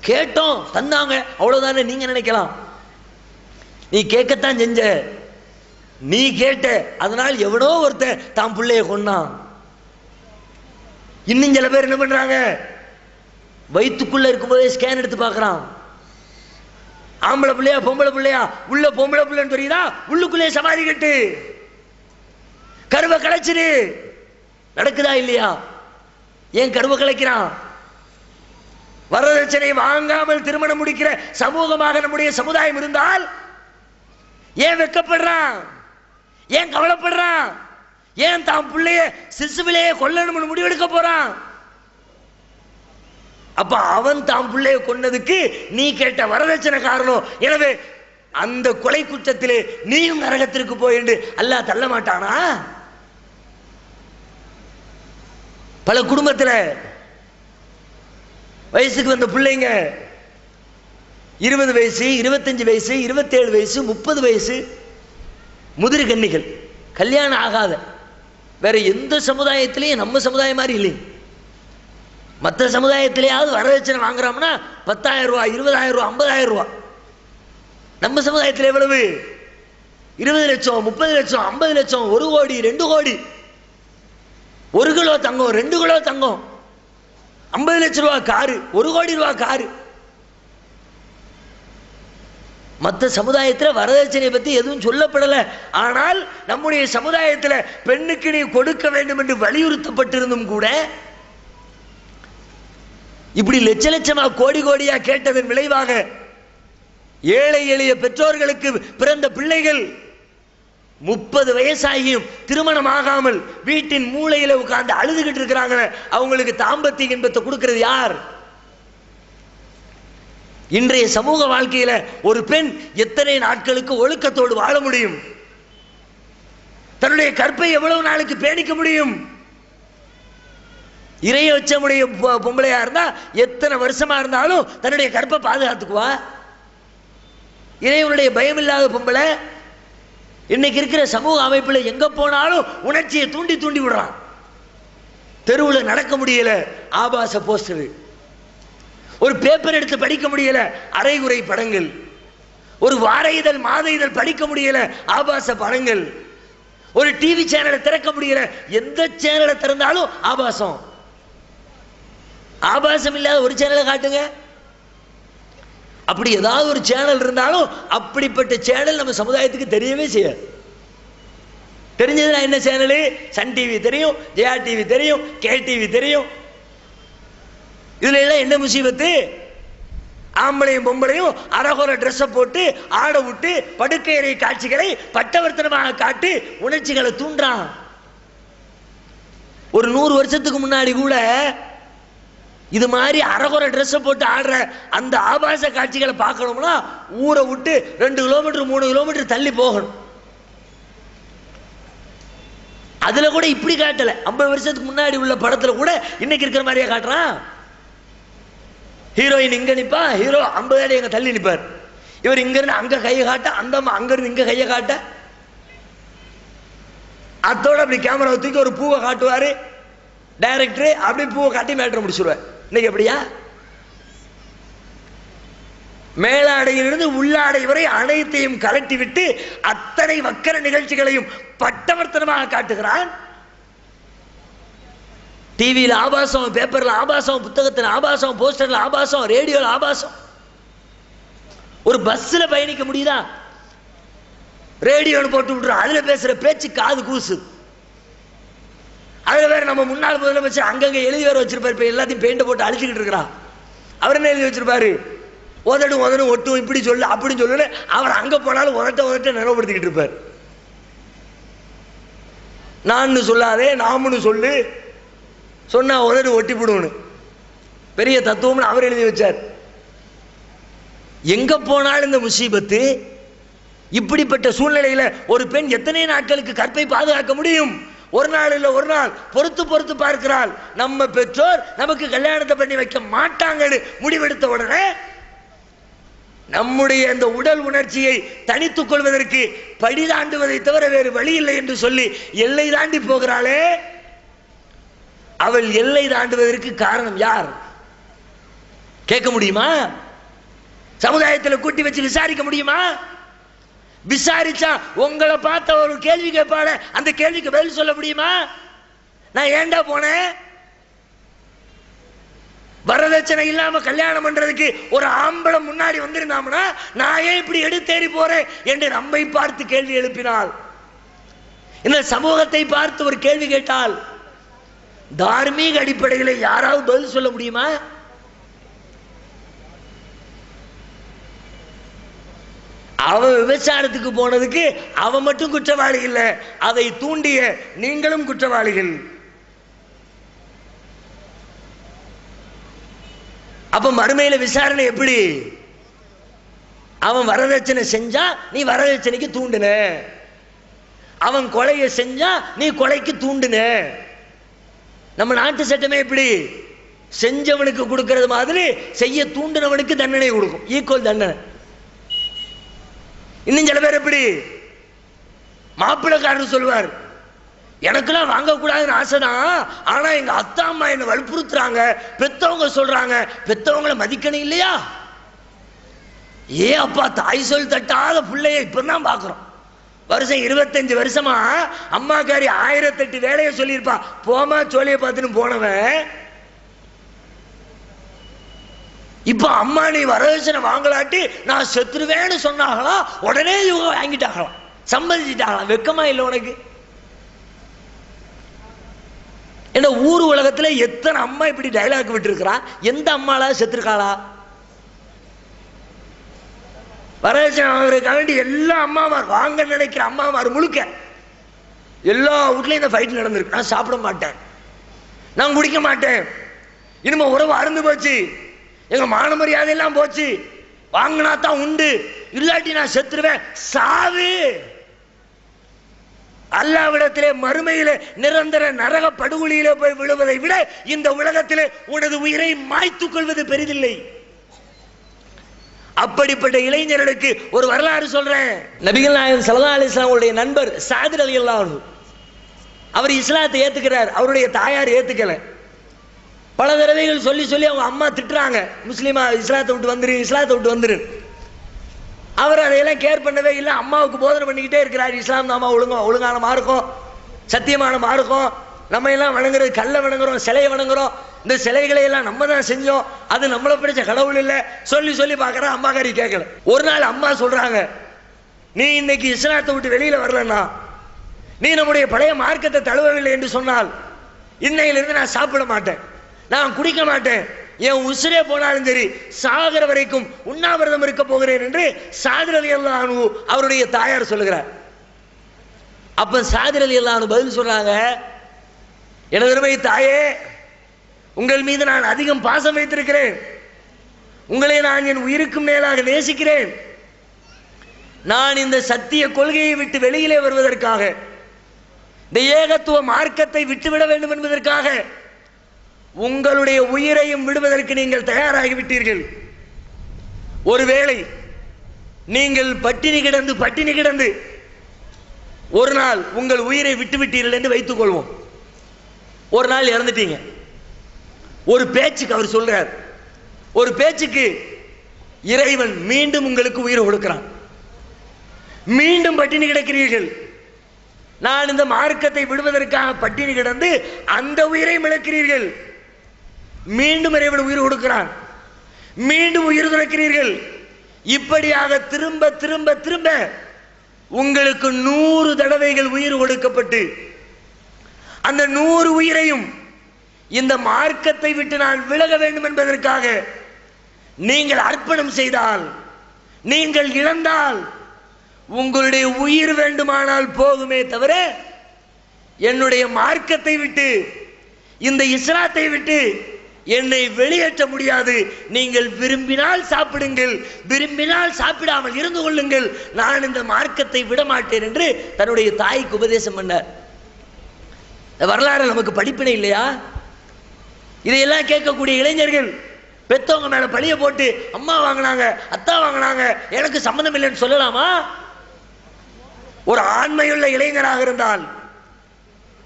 கேட்டோம், தந்தாங்க, அவ்வளவுதானே நீங்க நினைக்கலாம். நீ கேட்கத்தான் செஞ்ச, நீ கேட்ட, அதனால் எவனோ ஒருத்தன் தான் பிள்ளைய கொன்னான். இன்னும் சில பேர் என்ன பண்றாங்க, வயிற்றுக்குள்ள இருக்கும்போதே ஸ்கேன் எடுத்து பார்க்கறான். ஆம்பளை பிள்ளையா பொம்பளை பிள்ளையா, உள்ள பொம்பளை பிள்ளைன்னு தெரியுதா, உள்ளுக்குள்ளே சமாதி கட்டு, கருவை கலைச்சிரு. நடக்குதா இல்லையா? ஏன் கருவை கலைக்கிறான்? வரதட்சணை வாங்காமல் திருமணம் முடிக்கிற சமூகமாக நம்முடைய சமுதாயம் இருந்தால் ஏன் வெட்கப்படுறான்? ஏன் கவலைப்படுறான்? ஏன் தான் பிள்ளைய சிசுவிலேயே கொல்லணும்னு முடிவெடுக்க போறான்? அப்ப அவன் தான் பிள்ளைய கொன்னதுக்கு நீ கேட்ட வரதட்சணை காரணம். எனவே அந்த கொலை குற்றத்திலே நீயும் நரகத்திற்கு போய் என்று அல்லாஹ் தள்ள மாட்டானா? பல குடும்பத்தில் வயசுக்கு வந்த பிள்ளைங்க 20 வயசு, 25 வயசு, 27 வயசு, 30 வயசு, முதிர் கன்னிகள், கல்யாணம் ஆகாத. வேற எந்த சமுதாயத்திலையும் நம்ம சமுதாயம் மாதிரி இல்லை. மற்ற சமுதாயத்திலேயாவது வரதட்சணை வாங்குறோம்னா 10,000 ரூபாய், 20,000 ரூபாய், 50,000 ரூபாய். நம்ம சமுதாயத்தில் எவ்வளவு? 20 லட்சம், 30 லட்சம், 50 லட்சம், 1 கோடி, 2 கோடி. 1 கிலோ தங்கம், 2 கிலோ தங்கம், 50 லட்சம் ரூபாய் காரு, 1 கோடி ரூபாய் காரு. மற்ற சமுதாயத்தில் வரதட்சணை பத்தி எதுவும் சொல்லப்படல. ஆனால் நம்முடைய சமுதாயத்தில் பெண்ணுக்கு நீ கொடுக்க வேண்டும் என்று வலியுறுத்தப்பட்டிருந்தும் கூட இப்படி லட்ச லட்சமா கோடி கோடியா கேட்டதன் விளைவாக ஏழை எளிய பெற்றோர்களுக்கு பிறந்த பிள்ளைகள் 30 வயசாகியும் திருமணம் ஆகாமல் வீட்டின் மூலையில உட்கார்ந்து அழுதுகிட்டு இருக்கிறாங்க. அவங்களுக்கு தாம்பத்திய இன்பத்தை கொடுக்கிறது யார்? இன்றைய சமூக வாழ்க்கையில ஒரு பெண் எத்தனை நாட்களுக்கு ஒழுக்கத்தோடு வாழ முடியும்? தன்னுடைய கற்பை எவ்வளவு நாளுக்கு பேணிக்க முடியும்? இறையச்சமுடைய பொம்பளையா இருந்தா எத்தனை வருஷமா இருந்தாலும் தன்னுடைய கற்பை பாதுகாத்துக்குவா. இறைவனுடைய பயம் இல்லாத பொம்பளை இன்னைக்கு இருக்கிற சமூக அமைப்புல எங்க போனாலும் உணர்ச்சியை தூண்டி தூண்டி விடுறான். தெருவில் நடக்க முடியல, ஆபாச போஸ்டர். ஒரு பேப்பர் எடுத்து படிக்க முடியல, அரைகுறை படங்கள். ஒரு வார இதழ், மாத இதழ் படிக்க முடியல, ஆபாச படங்கள். ஒரு டிவி சேனலை திறக்க முடியல, எந்த சேனலை திறந்தாலும் ஆபாசம். ஆபாசம் இல்லாத ஒரு சேனலை காட்டுங்க. அப்படி ஏதாவது ஒரு சேனல் இருந்தாலும் அப்படிப்பட்ட சேனல் நம்ம சமுதாயத்துக்கு தெரியவே செய்யாது. தெரிஞ்சதுன்னா என்ன சேனல்? சன் டிவி தெரியும், ஜெயா டிவி தெரியும், கே டிவி தெரியும். இதுல எல்லாம் என்ன முசீபத்து? ஆம்பளையும் பொம்பளையும் அரகுற ட்ரெஸ்ஸை போட்டு ஆட விட்டு படுக்கையறை காட்சிகளை பட்டவர்த்தனமாக காட்டி உணர்ச்சிகளை தூண்டுறான். ஒரு 100 வருஷத்துக்கு முன்னாடி கூட இது மாதிரி அரகுற ட்ரெஸ்ஸை போட்டு ஆடுற அந்த ஆபாச காட்சிகளை பார்க்கணும்னா ஊரை விட்டு 2 கிலோமீட்டர் 3 கிலோமீட்டர் தள்ளி போகணும். அதுல கூட இப்படி காட்டல. 50 வருஷத்துக்கு முன்னாடி உள்ள படத்துல கூட இன்னைக்கு இருக்கிற மாதிரியா காட்டுறான். ஹீரோயின் இங்க நிப்பா, ஹீரோ 50 அடி எங்க தள்ளி நிப்பார். இவர் இங்க இருந்து அங்க கையை காட்ட, அந்த அங்க இருந்து இங்க கையை காட்ட, அதோட அப்படி கேமரா தூக்கி ஒரு பூவை காட்டுவாரு டைரக்டர். அப்படி பூவை காட்டி மேட்டர் முடிச்சுடுவார். இன்னைக்கு எப்படியா? மேலாடையிலிருந்து உள்ளாடை வரை அனைத்தையும் கலட்டி விட்டு அத்தனை வக்கர நிகழ்ச்சிகளையும் பட்டவர்த்தனமாக காட்டுகிறான். டிவியில் ஆபாசம், பேப்பர்ல ஆபாசம், புத்தகத்தில் ஆபாசம், போஸ்டர்ல ஆபாசம், ரேடியோல ஆபாசம். ஒரு பஸ்ல பயணிக்க முடியுதா? ரேடியோன்னு போட்டு விட்டுரும். அதுல பேசுற பேச்சு காது கூசு. அதுல வேற நம்ம முன்னாள் முதலமைச்சர் அங்கங்க எழுதி வேற வச்சிருப்பாரு. இப்ப எல்லாத்தையும் பெயிண்ட் போட்டு அழிச்சுக்கிட்டு இருக்கிறான். அவர் என்ன எழுதி வச்சிருப்பாரு? உதடும் உதடும் ஒட்டும், இப்படி சொல்லு அப்படின்னு சொல்லு. அவர் அங்க போனாலும் உதட்ட நினைவுபடுத்திக்கிட்டு இருப்பார். நான் சொல்லாதே நாமுன்னு சொல்லு, சொன்னா உதடு ஒட்டி போடுவோன்னு பெரிய தத்துவம்னு அவர் எழுதி வச்சார். எங்க போனாலும் இந்த முசீபத்து. இப்படிப்பட்ட சூழ்நிலையில ஒரு பெண் எத்தனை நாட்களுக்கு கற்பை பாதுகாக்க முடியும்? ஒரு நாள் இல்ல ஒரு நாள் பொறுத்து பொறுத்து பார்க்கிறாள். நம்ம பெற்றோர் நமக்கு கல்யாணத்தை பண்ணி வைக்க மாட்டாங்கன்னு முடிவெடுத்த உடனே நம்முடைய அந்த உடல் உணர்ச்சியை தனித்துக் கொள்வதற்கு படி தாண்டுவதை தவிர வேறு வழி இல்லை என்று சொல்லி எல்லை தாண்டி போகிறாளே, அவள் எல்லை தாண்டுவதற்கு காரணம் யார்? கேட்க முடியுமா? சமுதாயத்தில் கூட்டி வச்சு விசாரிக்க முடியுமா? விசாரிச்சா உங்களை பார்த்த ஒரு கேள்வி கேட்பாள, அந்த கேள்விக்கு பதில் சொல்ல முடியுமா? நான் ஏண்டா போனேன்? வரதட்சணை இல்லாம கல்யாணம் பண்றதுக்கு ஒரு ஆம்பளம் முன்னாடி வந்திருந்தாம்னா நான் ஏன் இப்படி எடுத்தேறி போறேன் என்று நம்மை பார்த்து கேள்வி எழுப்பினாள். இந்த சமூகத்தை பார்த்து ஒரு கேள்வி கேட்டால் தார்மீக அடிப்படையில் யாராவது பதில் சொல்ல முடியுமா? அவன் விபச்சாரத்துக்கு போனதுக்கு அவன் மட்டும் குற்றவாளி இல்லை, அதை தூண்டிய நீங்களும் குற்றவாளிகள். அப்ப மறுமையில விசாரணை எப்படி? அவன் வரதட்சணை செஞ்சா நீ வரதட்சணைக்கு தூண்டுன, அவன் கொலையை செஞ்சா நீ கொலைக்கு தூண்டுன. நம்ம நாட்டு சட்டமே எப்படி? செஞ்சவனுக்கு கொடுக்கிறது மாதிரி செய்ய தூண்டினவனுக்கு தண்டனை கொடுக்கும், ஈக்குவல் தண்டனை. இன்னும் சில பேர் எப்படி? மாப்பிள்ளைக்காரர் சொல்லுவார், எனக்கெல்லாம் வாங்கக்கூடாதுன்னு ஆசைதான், ஆனா எங்க அத்தா அம்மா என்ன வற்புறுத்துறாங்க, பெத்தவங்க சொல்றாங்க, பெத்தவங்களை மதிக்கணும் இல்லையா? ஏ அப்பா, தாய் சொல் தட்டாத பிள்ளைய இப்பதான் பாக்குறோம். வருஷம் 25 வருஷமா அம்மாக்காரி 1008 வேலையை சொல்லியிருப்பா, போமா சோழிய பார்த்துன்னு போனவன் இப்ப அம்மா நீ வரதட்சணை வாங்கலாட்டி நான் செத்துருவேன்னு சொன்னாங்களா, உடனே இவங்க வாங்கிட்டாங்களாம், சம்மதிச்சிட்டாங்களாம். வெக்கமா இல்லை உனக்கு? என்ன ஊர் உலகத்துல எத்தனை அம்மா இப்படி டைலாக் விட்டு இருக்கிறா? எந்த அம்மாளா செத்துருக்காளா? வரதட்சணை வாங்குறதுக்காக வேண்டி எல்லா அம்மாமார் வாங்க நினைக்கிற அம்மாமார் முழுக்க எல்லா வீட்லயும் இந்த ஃபைட் நடந்திருக்கு. நான் சாப்பிட மாட்டேன், நான் குடிக்க மாட்டேன், இனிமே உறவு அருந்து போச்சு, எங்க மான மரியாதை எல்லாம் போச்சு, வாங்கினா தான் உண்டு, இல்லாட்டி நான் செத்துருவேன். சாவு. அல்லாஹ்விடத்திலே மறுமையிலே நிரந்தர நரக படுகொலியிலே போய் விழுவதை விட இந்த உலகத்திலே உனது உயிரை மாய்த்துக் கொள்வது பெரிதில்லை. அப்படிப்பட்ட இளைஞர்களுக்கு ஒரு வரலாறு சொல்றேன். நபிகள் நாயகம் ஸல்லல்லாஹு அலைஹி வஸல்லம் உடைய நண்பர் சாத் ரலியல்லாஹு அன்ஹு, அவர் இஸ்லாத்தை ஏத்துக்கிறார், அவருடைய தாயார் ஏத்துக்கல. பல தடவைகள் சொல்லி சொல்லி அவங்க அம்மா திட்டுறாங்க, முஸ்லீமா இஸ்லாத்தை விட்டு வந்துரு, இஸ்லாத்தை விட்டு வந்துரு. அவர் அதையெல்லாம் கேர் பண்ணவே இல்லை, அம்மாவுக்கு போதனை பண்ணிக்கிட்டே இருக்கிறார். இஸ்லாம் தான் ஒழுங்கான மார்க்கம், சத்தியமான மார்க்கம், நம்ம எல்லாம் வணங்குறது கல்லை வணங்குறோம், சிலையை வணங்குறோம், இந்த சிலைகளை எல்லாம் நம்ம தான் செஞ்சோம், அது நம்மளை பிடிச்ச கடவுள் இல்லை சொல்லி சொல்லி பார்க்கற அம்மாக்காரி கேட்கல. ஒரு நாள் அம்மா சொல்றாங்க, நீ இன்னைக்கு இஸ்லாத்தை விட்டு வெளியில வரலன்னா, நீ நம்முடைய பழைய மார்க்கத்தை தழுவவில்லை என்று சொன்னால் இன்னையிலிருந்து நான் சாப்பிட மாட்டேன், நான் குடிக்க மாட்டேன், என் உசிரே போனாலும் சரி சாகர வரைக்கும் உண்ணாவிரதம் இருக்க போகிறேன் என்று சாத் ரலியல்லாஹு அன்ஹு அவருடைய தாயார் சொல்லுகிறார். அப்ப சாத் ரலியல்லாஹு அன்ஹு பதில் சொல்றாங்க, எனது அருமை தாயே, உங்கள் மீது நான் அதிகம் பாசம் வைத்திருக்கிறேன், உங்களை நான் என் உயிருக்கும் மேலாக நேசிக்கிறேன். நான் இந்த சத்திய கொள்கையை விட்டு வெளியிலே வருவதற்காக, இந்த ஏகத்துவ மார்க்கத்தை விட்டுவிட வேண்டும் என்பதற்காக உங்களுடைய உயிரையும் விடுவதற்கு நீங்கள் தயாராகிவிட்டீர்கள். ஒருவேளை நீங்கள் பட்டினி கிடந்து ஒரு நாள் உங்கள் உயிரை விட்டுவிட்டீர்கள் என்று வைத்துக் கொள்வோம். ஒரு நாள் இறந்துட்டீங்க. ஒரு பேச்சுக்கு அவர் சொல்றார், ஒரு பேச்சுக்கு இறைவன் மீண்டும் உங்களுக்கு உயிரை கொடுக்கிறான், மீண்டும் பட்டினி கிடக்கிறீர்கள். நான் இந்த மார்க்கத்தை விடுவதற்காக பட்டினி கிடந்து அந்த உயிரை இழக்கிறீர்கள், மீண்டும் இறைவன் உயிர் கொடுக்கிறான், மீண்டும் உயிர் துறக்கிறீர்கள். இப்படியாக திரும்ப திரும்ப திரும்ப உங்களுக்கு 100 தடவைகள் உயிர் கொடுக்கப்பட்டு அந்த 100 உயிரையும் இந்த மார்க்கத்தை விட்டு நான் விலக வேண்டும் என்பதற்காக நீங்கள் அர்ப்பணம் செய்தால், நீங்கள் இழந்தால் உங்களுடைய உயிர் வேண்டுமானால் போகுமே தவிர என்னுடைய மார்க்கத்தை விட்டு, இந்த இஸ்லாத்தை விட்டு என்னை வெளியேற்ற முடியாது. நீங்கள் விரும்பினால் சாப்பிடுங்கள், விரும்பினால் சாப்பிடாமல் இருந்து கொள்ளுங்கள், நான் இந்த மார்க்கத்தை விட மாட்டேன் என்று தன்னுடைய தாய்க்கு உபதேசம் பண்ணார். வரலாறு நமக்கு படிப்பினை இல்லையா? இதையெல்லாம் கேட்கக்கூடிய இளைஞர்கள் பெத்தவங்க மேல பழிய போட்டு அம்மா வாங்கினாங்க, அத்தா வாங்கினாங்க, எனக்கு சம்பந்தம் இல்லைன்னு சொல்லலாமா? ஒரு ஆண்மையுள்ள இளைஞராக இருந்தால்,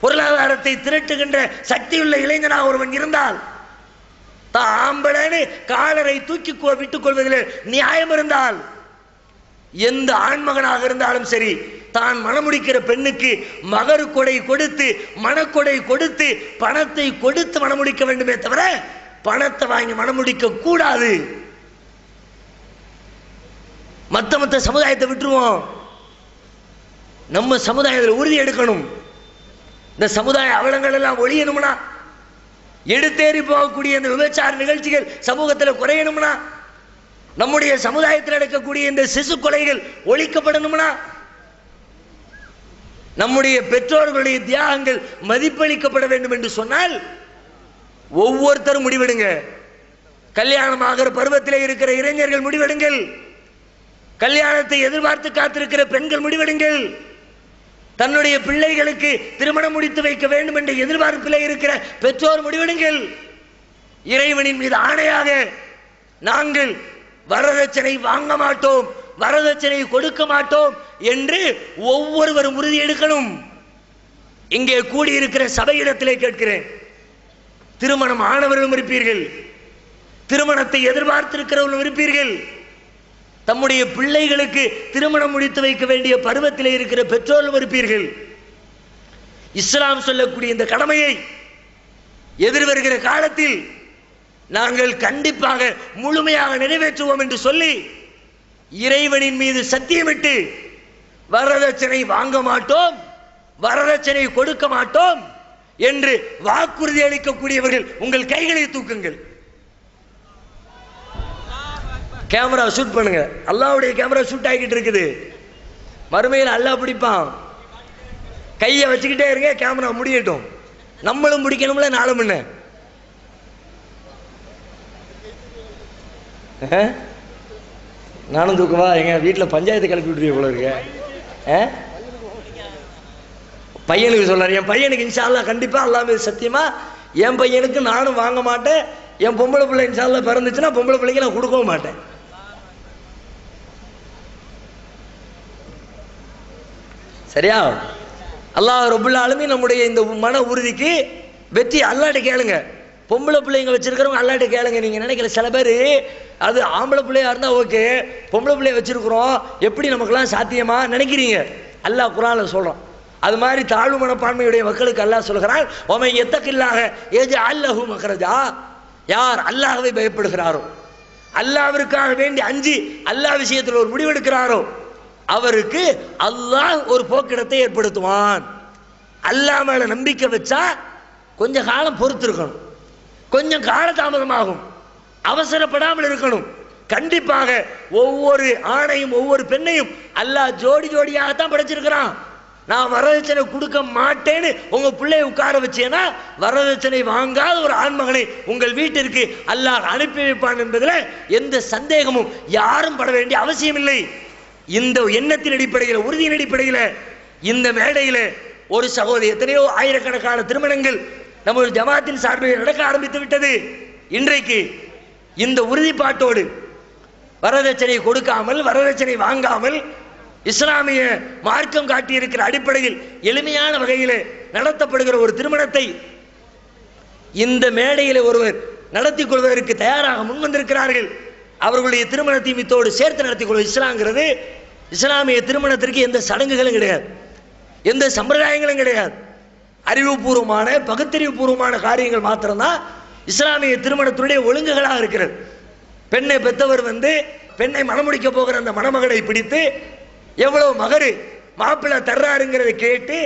பொருளாதாரத்தை திரட்டுகின்ற சக்தியுள்ள இளைஞனாக ஒருவன் இருந்தால், தான் ஆம்பளன்னு காலரை தூக்கி விட்டுக் கொள்வதில் நியாயம் இருந்தால், எந்த ஆண்மகனாக இருந்தாலும் சரி, தான் மணமுடிக்கிற பெண்ணுக்கு மகரு கொடை கொடுத்து, மணக்கொடை கொடுத்து, பணத்தை கொடுத்து மணமுடிக்க வேண்டுமே தவிர பணத்தை வாங்கி மணமுடிக்க கூடாது. மத்த சமுதாயத்தை விட்டுருவோம், நம்ம சமுதாயத்தில் உறுதி எடுக்கணும். இந்த சமுதாய அவலங்கள் எல்லாம் ஒழியணும்னா, எடுத்தேறி போகக்கூடிய இந்த விபச்சார நிகழ்ச்சிகள் சமூகத்தில் குறையணும்னா, நம்முடைய சமுதாயத்தில் நடக்கக்கூடிய இந்த சிசு கொலைகள் ஒழிக்கப்படணும்னா, நம்முடைய பெற்றோர்களுடைய தியாகங்கள் மதிப்பளிக்கப்பட வேண்டும் என்று சொன்னால் ஒவ்வொருத்தரும் முடிவெடுங்க. கல்யாணம் ஆகிற பருவத்திலே இருக்கிற இளைஞர்கள் முடிவெடுங்கள், கல்யாணத்தை எதிர்பார்த்து காத்திருக்கிற பெண்கள் முடிவெடுங்கள், தன்னுடைய பிள்ளைகளுக்கு திருமணம் முடித்து வைக்க வேண்டும் என்ற எதிர்பார்ப்பிலே இருக்கிற பெற்றோர் முடிவெடுங்கள். இறைவனின் மீது ஆணையாக நாங்கள் வரதட்சணை வாங்க மாட்டோம், வரதட்சணை கொடுக்க மாட்டோம் என்று ஒவ்வொருவரும் உறுதி எடுக்கணும். இங்கே கூடியிருக்கிற சபையிடத்திலே கேட்கிறேன், திருமணம் ஆனவர்களும் இருப்பீர்கள், திருமணத்தை எதிர்பார்த்திருக்கிறவர்களும் இருப்பீர்கள், தம்முடைய பிள்ளைகளுக்கு திருமணம் முடித்து வைக்க வேண்டிய பருவத்தில் இருக்கிற பெற்றோர்களும் இருப்பீர்கள். இஸ்லாம் சொல்லக்கூடிய இந்த கடமையை எதிர்வருகிற காலத்தில் நாங்கள் கண்டிப்பாக முழுமையாக நிறைவேற்றுவோம் என்று சொல்லி இறைவனின் மீது சத்தியமிட்டு வரதட்சணை வாங்க மாட்டோம், வரதட்சணை கொடுக்க மாட்டோம் என்று வாக்குறுதி அளிக்கக்கூடியவர்கள் உங்கள் கைகளை தூக்குங்கள். கேமரா ஷூட் பண்ணுங்க. அல்லாஹ்வுடைய கேமரா ஷூட் ஆகிட்டு இருக்குது. மறுமையில் அல்லாஹ் பிடிப்பான். கையை வச்சுக்கிட்டே இருங்க, கேமரா முடியட்டும். நம்மளும் பிடிக்கணும்ல நாளும் என்ன. நானும் தூக்குவா? எங்க வீட்டில் பஞ்சாயத்து கிளப்பி விட்டுருவீங்க போல இருக்கு. பையனுக்கு சொல்றாரு, என் பையனுக்கு இன்ஷா அல்லாஹ் கண்டிப்பா அல்லாஹ் மீது சத்தியமா என் பையனுக்கு நானும் வாங்க மாட்டேன், என் பொம்பளை பிள்ளை இன்ஷா அல்லாஹ் பிறந்துச்சுன்னா பொம்பளை பிள்ளைக்கு நான் கொடுக்கவும் மாட்டேன். சரியா? அல்லாஹ் ரப்புல் ஆலமீன் நம்முடைய இந்த மன உறுதிக்கு வெற்றி அல்லாஹ்ட்ட கேளுங்க. பொம்பளை பிள்ளைங்க வச்சிருக்கிறவங்க அல்லாஹ்ட்ட கேளுங்க. நீங்க நினைக்கல சில பேர் அது ஆம்பளை பிள்ளையா இருந்தா ஓகே, பொம்பளை பிள்ளைய வச்சிருக்கிறோம் எப்படி நமக்கெல்லாம் சாத்தியமா நினைக்கிறீங்க? அல்லாஹ் குர்ஆன்ல சொல்றான். அது மாதிரி தாழ்வு மனப்பான்மையுடைய மக்களுக்கு அல்லாஹ் சொல்கிறான், ஒமை எத்தக்கில்லாக ஏஜ அல்லஹு மக்ரஜா, யார் அல்லாஹ்வை பயப்படுகிறாரோ, அல்லாஹ்விற்காக வேண்டி அஞ்சி அல்லாஹ் விஷயத்தில் ஒரு முடிவெடுக்கிறாரோ அவருக்கு அல்லாஹ் ஒரு போக்கிடத்தை ஏற்படுத்துவான். அல்லாஹ் மேல நம்பிக்கை வச்சா கொஞ்ச காலம் பொறுத்திருக்கணும், கொஞ்சம் காலதாமதமாகும், அவசரப்படாமல் இருக்கணும். கண்டிப்பாக ஒவ்வொரு ஆணையும் ஒவ்வொரு பெண்ணையும் அல்லாஹ் ஜோடி ஜோடியாகத்தான் படைச்சிருக்கிறான். நான் வரதட்சணை கொடுக்க மாட்டேன்னு உங்க பிள்ளையை உட்கார வச்சேன்னா வரதட்சணை வாங்காத ஒரு ஆண்மகனை உங்கள் வீட்டிற்கு அல்லாஹ் அனுப்பி வைப்பான் என்பதில் எந்த சந்தேகமும் யாரும் பட வேண்டிய அவசியம் இல்லை. இந்த எண்ணத்தின் அடிப்படையில், உறுதியின் அடிப்படையில் இந்த மேடையில் ஒரு சகோதரி, எத்தனையோ ஆயிரக்கணக்கான திருமணங்கள் நம்ம ஜமாத்தின் சார்பில் நடக்க ஆரம்பித்து விட்டது. இன்றைக்கு இந்த உறுதிப்பாட்டோடு வரதட்சணை கொடுக்காமல், வரதட்சணை வாங்காமல், இஸ்லாமிய மார்க்கம் காட்டியிருக்கிற அடிப்படையில் எளிமையான வகையில் நடத்தப்படுகிற ஒரு திருமணத்தை இந்த மேடையில் ஒருவர் நடத்தி கொள்வதற்கு தயாராக முன்வந்திருக்கிறார்கள். அவர்களுடைய திருமணத்தை மித்தோடு சேர்த்து நடத்தி கொள்வது இஸ்லாம்ங்கிறது. இஸ்லாமிய திருமணத்திற்கு எந்த சடங்குகளும் கிடையாது, எந்த சம்பிரதாயங்களும் கிடையாது. அறிவுபூர்வமான பகுத்தறிவுபூர்வமான காரியங்கள் மாத்திரம்தான் இஸ்லாமிய திருமணத்துடைய ஒழுங்குகளாக இருக்கிறது. பெண்ணை பெற்றவர் பெண்ணை மணமுடிக்க போகிற அந்த மணமகனை பிடித்து எவ்வளவு மகரு மாப்பிள்ளை தர்றாருங்கிறத கேட்டு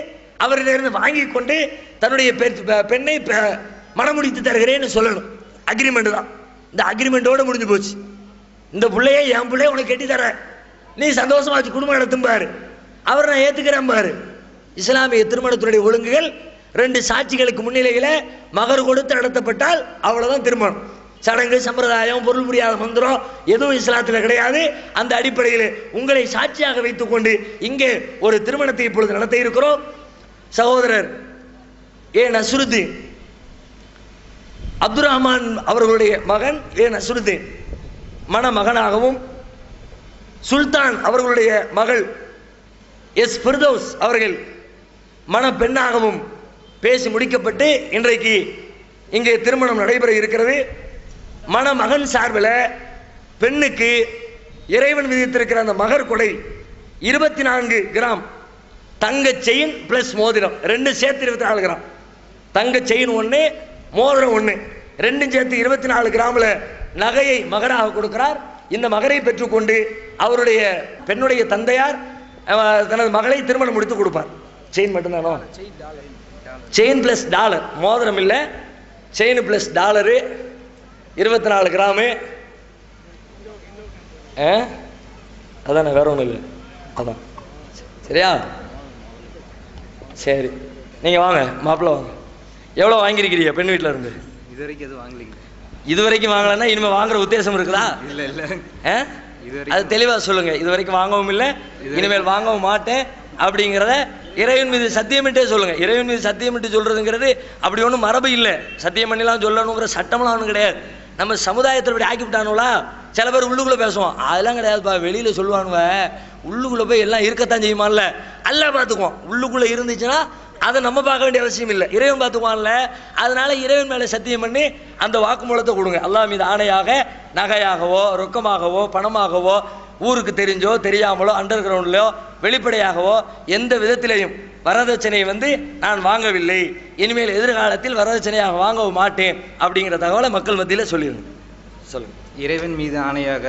அவரிலிருந்து வாங்கி கொண்டு தன்னுடைய பெண்ணை மனமுடித்து தருகிறேன்னு சொல்லணும். அக்ரிமெண்ட் தான். இந்த அக்ரிமெண்டோட முடிஞ்சு போச்சு. இந்த பிள்ளைய என் பிள்ளைய உனக்கு கட்டி தர, நீ சந்தோஷமா வச்சு குடும்பம் நடத்தும் பாரு, அவர் நான் ஏத்துக்கிறேன் பாரு. இஸ்லாமிய திருமணத்துடைய ஒழுங்குகள் 2 சாட்சிகளுக்கு முன்னிலையில மகர் கொடுத்து நடத்தப்பட்டால் அவ்வளவுதான் திருமணம். சடங்கு சம்பிரதாயம் பொருள் புரியாத மந்திரம் எதுவும் இஸ்லாத்தில் கிடையாது. அந்த அடிப்படையில் உங்களை சாட்சியாக வைத்துக் கொண்டு இங்கே ஒரு திருமணத்தை இப்பொழுது நடத்த இருக்கிறோம். சகோதரர் ஏ நஸ்ருதீன் அப்துல் ரஹ்மான் அவர்களுடைய மகன் ஏ நஸ்ருதீன் மணமகனாகவும், சுல்தான் அவர்களுடைய மகள் எஸ் ஃபிர்தௌஸ் அவர்கள் மணப்பெண்ணாகவும் பேசி முடிக்கப்பட்டு இன்றைக்கு இங்கே திருமணம் நடைபெற இருக்கிறது. மணமகன் சார்பில் பெண்ணுக்கு இறைவன் விதித்திருக்கிற அந்த மகர் கொடை 24 கிராம் தங்க செயின் பிளஸ் மோதிரம், 2 சேர்த்து 24 கிராம். தங்க செயின் 1, மோதிரம் 1, 2 சேர்த்து 24 கிராம்ல நகையை மகராக கொடுக்கிறார். இந்த மகரை பெற்றுக்கொண்டு அவருடைய பெண்ணுடைய தந்தையார் தனது மகளை திருமணம் முடித்து கொடுப்பார். செயின் மட்டும்தானோ? செயின் பிளஸ் டாலர், மோதிரம் இல்லை, செயின் பிளஸ் டாலரு 24 கிராமு. அதானே, வேற ஒன்றும் இல்லை. அதான் சரியா? சரி, நீங்கள் வாங்க மாப்பிள்ள வாங்க. எவ்வளோ வாங்கியிருக்கிறீங்க பெண் வீட்டில் இருந்து? இதுவரைக்கும் எதுவும் வாங்கலைங்க. இதுவரைக்கும் வாங்கலன்னா இனிமேல் வாங்குற உத்தேசம் இருக்குதா? இல்லை இல்லை, அது தெளிவாக சொல்லுங்க. இது வரைக்கும் வாங்கவும் இல்லை, இனிமேல் வாங்கவும் மாட்டேன் அப்படிங்கிறத இறைவன் மீது சத்தியமிட்டே சொல்லுங்க. இறைவன் மீது சத்தியமிட்டு சொல்றதுங்கிறது அப்படி ஒன்றும் மரபு இல்லை. சத்தியம் பண்ணிலாம் சொல்லணுங்கிற சட்டம்லாம் ஒன்றும் கிடையாது. நம்ம சமுதாயத்தில் இப்படி ஆக்கி விட்டானுங்களா? சில பேர் உள்ளுக்குள்ளே பேசுவோம், அதெல்லாம் கிடையாதுப்பா, வெளியில் சொல்லுவானுவ, உள்ளுக்குள்ளே போய் எல்லாம் இருக்கத்தான் செய்யுமான்ல. அல்ல பார்த்துக்குவோம். உள்ளுக்குள்ளே இருந்துச்சுன்னா அதை நம்ம பார்க்க வேண்டிய அவசியம் இல்லை, இறைவன் பார்த்துக்குவான்ல. அதனால இறைவன் மேலே சத்தியம் பண்ணி அந்த வாக்குமூலத்தை கொடுங்க. அல்லாஹ் மீது ஆணையாக நகையாகவோ ரொக்கமாகவோ பணமாகவோ ஊருக்கு தெரிஞ்சோ தெரியாமலோ அண்டர் கிரவுண்ட்லையோ வெளிப்படையாகவோ எந்த விதத்திலையும் வரதட்சணை நான் வாங்கவில்லை, இனிமேல் எதிர்காலத்தில் வரதட்சணையாக வாங்கவும் மாட்டேன் அப்படிங்கிற தகவலை மக்கள் மத்தியில் சொல்லிடுங்க. சொல்லுங்க. இறைவன் மீது ஆணையாக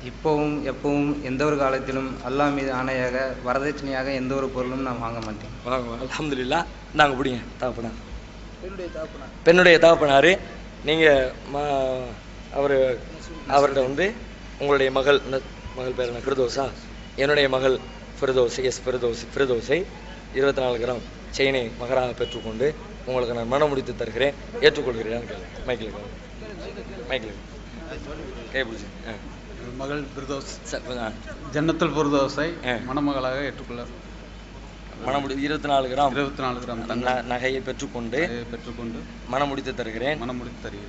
இப்போவும் எப்பவும் எந்த ஒரு காலத்திலும் அல்லாஹ் மீது ஆணையாக வரதட்சணையாக எந்த ஒரு பொருளும் நான் வாங்க மாட்டேன். அல்ஹம்துலில்லாஹ். நாங்கள் பிடிங்க தகப்பனார், பெண்ணுடைய தகப்பனார். நீங்கள் அவர்கிட்ட உங்களுடைய மகள் பேர் என்ன? ஃபிர்தௌஸா? என்னுடைய மகள் ஃபிர்தௌஸ், எஸ் ஃபிர்தௌஸை 24 கிராம் செயினை மகராக பெற்றுக்கொண்டு உங்களுக்கு நான் மனம் முடித்து தருகிறேன், ஏற்றுக்கொள்கிறேன். மைக்கில் கை பிடிச்சி. மகள் ஃபிர்தௌஸ் ஜன்னத்துல் ஃபிர்தௌஸை மணமகளாக ஏற்றுக்கொள்ள மனமுடி 24 கிராம் நகையை பெற்றுக்கொண்டு மனம் முடித்து தருகிறேன்.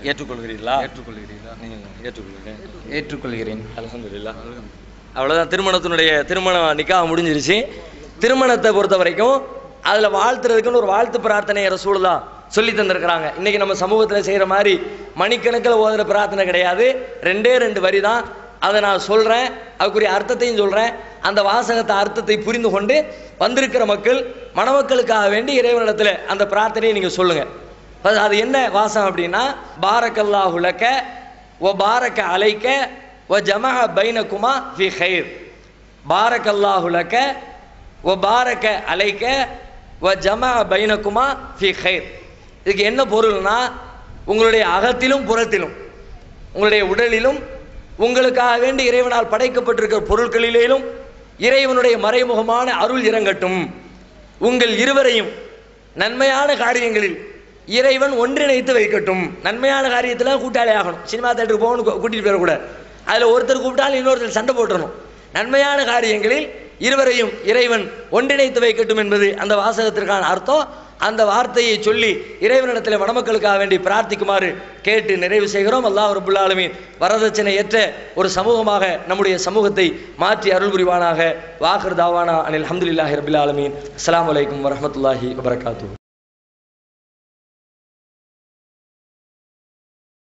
ஏற்றுக்கொள்கிறீர்களா? ஏற்றுக்கொள்கிறேன். அல்ஹம்துலில்லாஹ். அவ்வளோதான். திருமண நிக்காஹ் முடிஞ்சிருச்சு. திருமணத்தை பொறுத்த வரைக்கும் அதில் வாழ்த்துறதுக்குன்னு ஒரு வாழ்த்து பிரார்த்தனை ரசூலுல்லாஹ் சொல்லி தந்திருக்கிறாங்க. இன்னைக்கு நம்ம சமூகத்தில் செய்கிற மாதிரி மணிக்கணக்கில் ஓதுற பிரார்த்தனை கிடையாது. 2 வரி தான். அதை நான் சொல்கிறேன், அதுக்குரிய அர்த்தத்தையும் சொல்கிறேன். அந்த வாசகத்தை அர்த்தத்தை புரிந்து கொண்டு வந்திருக்கிற மக்கள் மணமக்களுக்காக வேண்டி இறைவனிடத்தில் அந்த பிரார்த்தனையை நீங்கள் சொல்லுங்கள். அது என்ன வாசகம் அப்படின்னா, பாரக்கல்லாஹு லக வ பாரக அலைக்க வ ஜமஅ பைனகுமா ஃபி கைர். பாரக்கல்லாஹு லக வ பாரக அலைக்க வ ஜமஅ பைனகுமா ஃபி கைர். இதுக்கு என்ன பொருள்னா, உங்களுடைய அகத்திலும் புறத்திலும், உங்களுடைய உடலிலும் உங்களுக்காக வேண்டி இறைவனால் படைக்கப்பட்டிருக்கிற பொருட்களிலும் இறைவனுடைய மறைமுகமான அருள் இறங்கட்டும். உங்கள் இருவரையும் நன்மையான காரியங்களில் இறைவன் ஒன்றிணைத்து வைக்கட்டும். நன்மையான காரியத்தில் கூட்டாளி ஆகணும். சினிமா தேட்டருக்கு போகணும், கூட்டிகிட்டு போயிடக்கூடாது. அதில் ஒருத்தர் கூப்பிட்டாலும் இன்னொருத்தர் சண்டை போட்டுறணும். நன்மையான காரியங்களில் இருவரையும் இறைவன் ஒன்றிணைத்து வைக்கட்டும் என்பது அந்த வாசகத்திற்கான அர்த்தம். அந்த வார்த்தையை சொல்லி இறைவனிடத்தில் மணமக்களுக்காக வேண்டி பிரார்த்திக்குமாறு கேட்டு நிறைவு செய்கிறோம். அல்லாஹ் ரப்புல் ஆலமீன் வரதட்சணை ஏற்ற ஒரு சமூகமாக நம்முடைய சமூகத்தை மாற்றி அருள் புரிவானாக. வாஹிர் தாவானா அனில் ஹம்துலில்லாஹி ரப்பில் ஆலமீன். அஸ்ஸலாமு அலைக்கும் வரஹ்மத்துல்லாஹி வபரகாத்துஹு.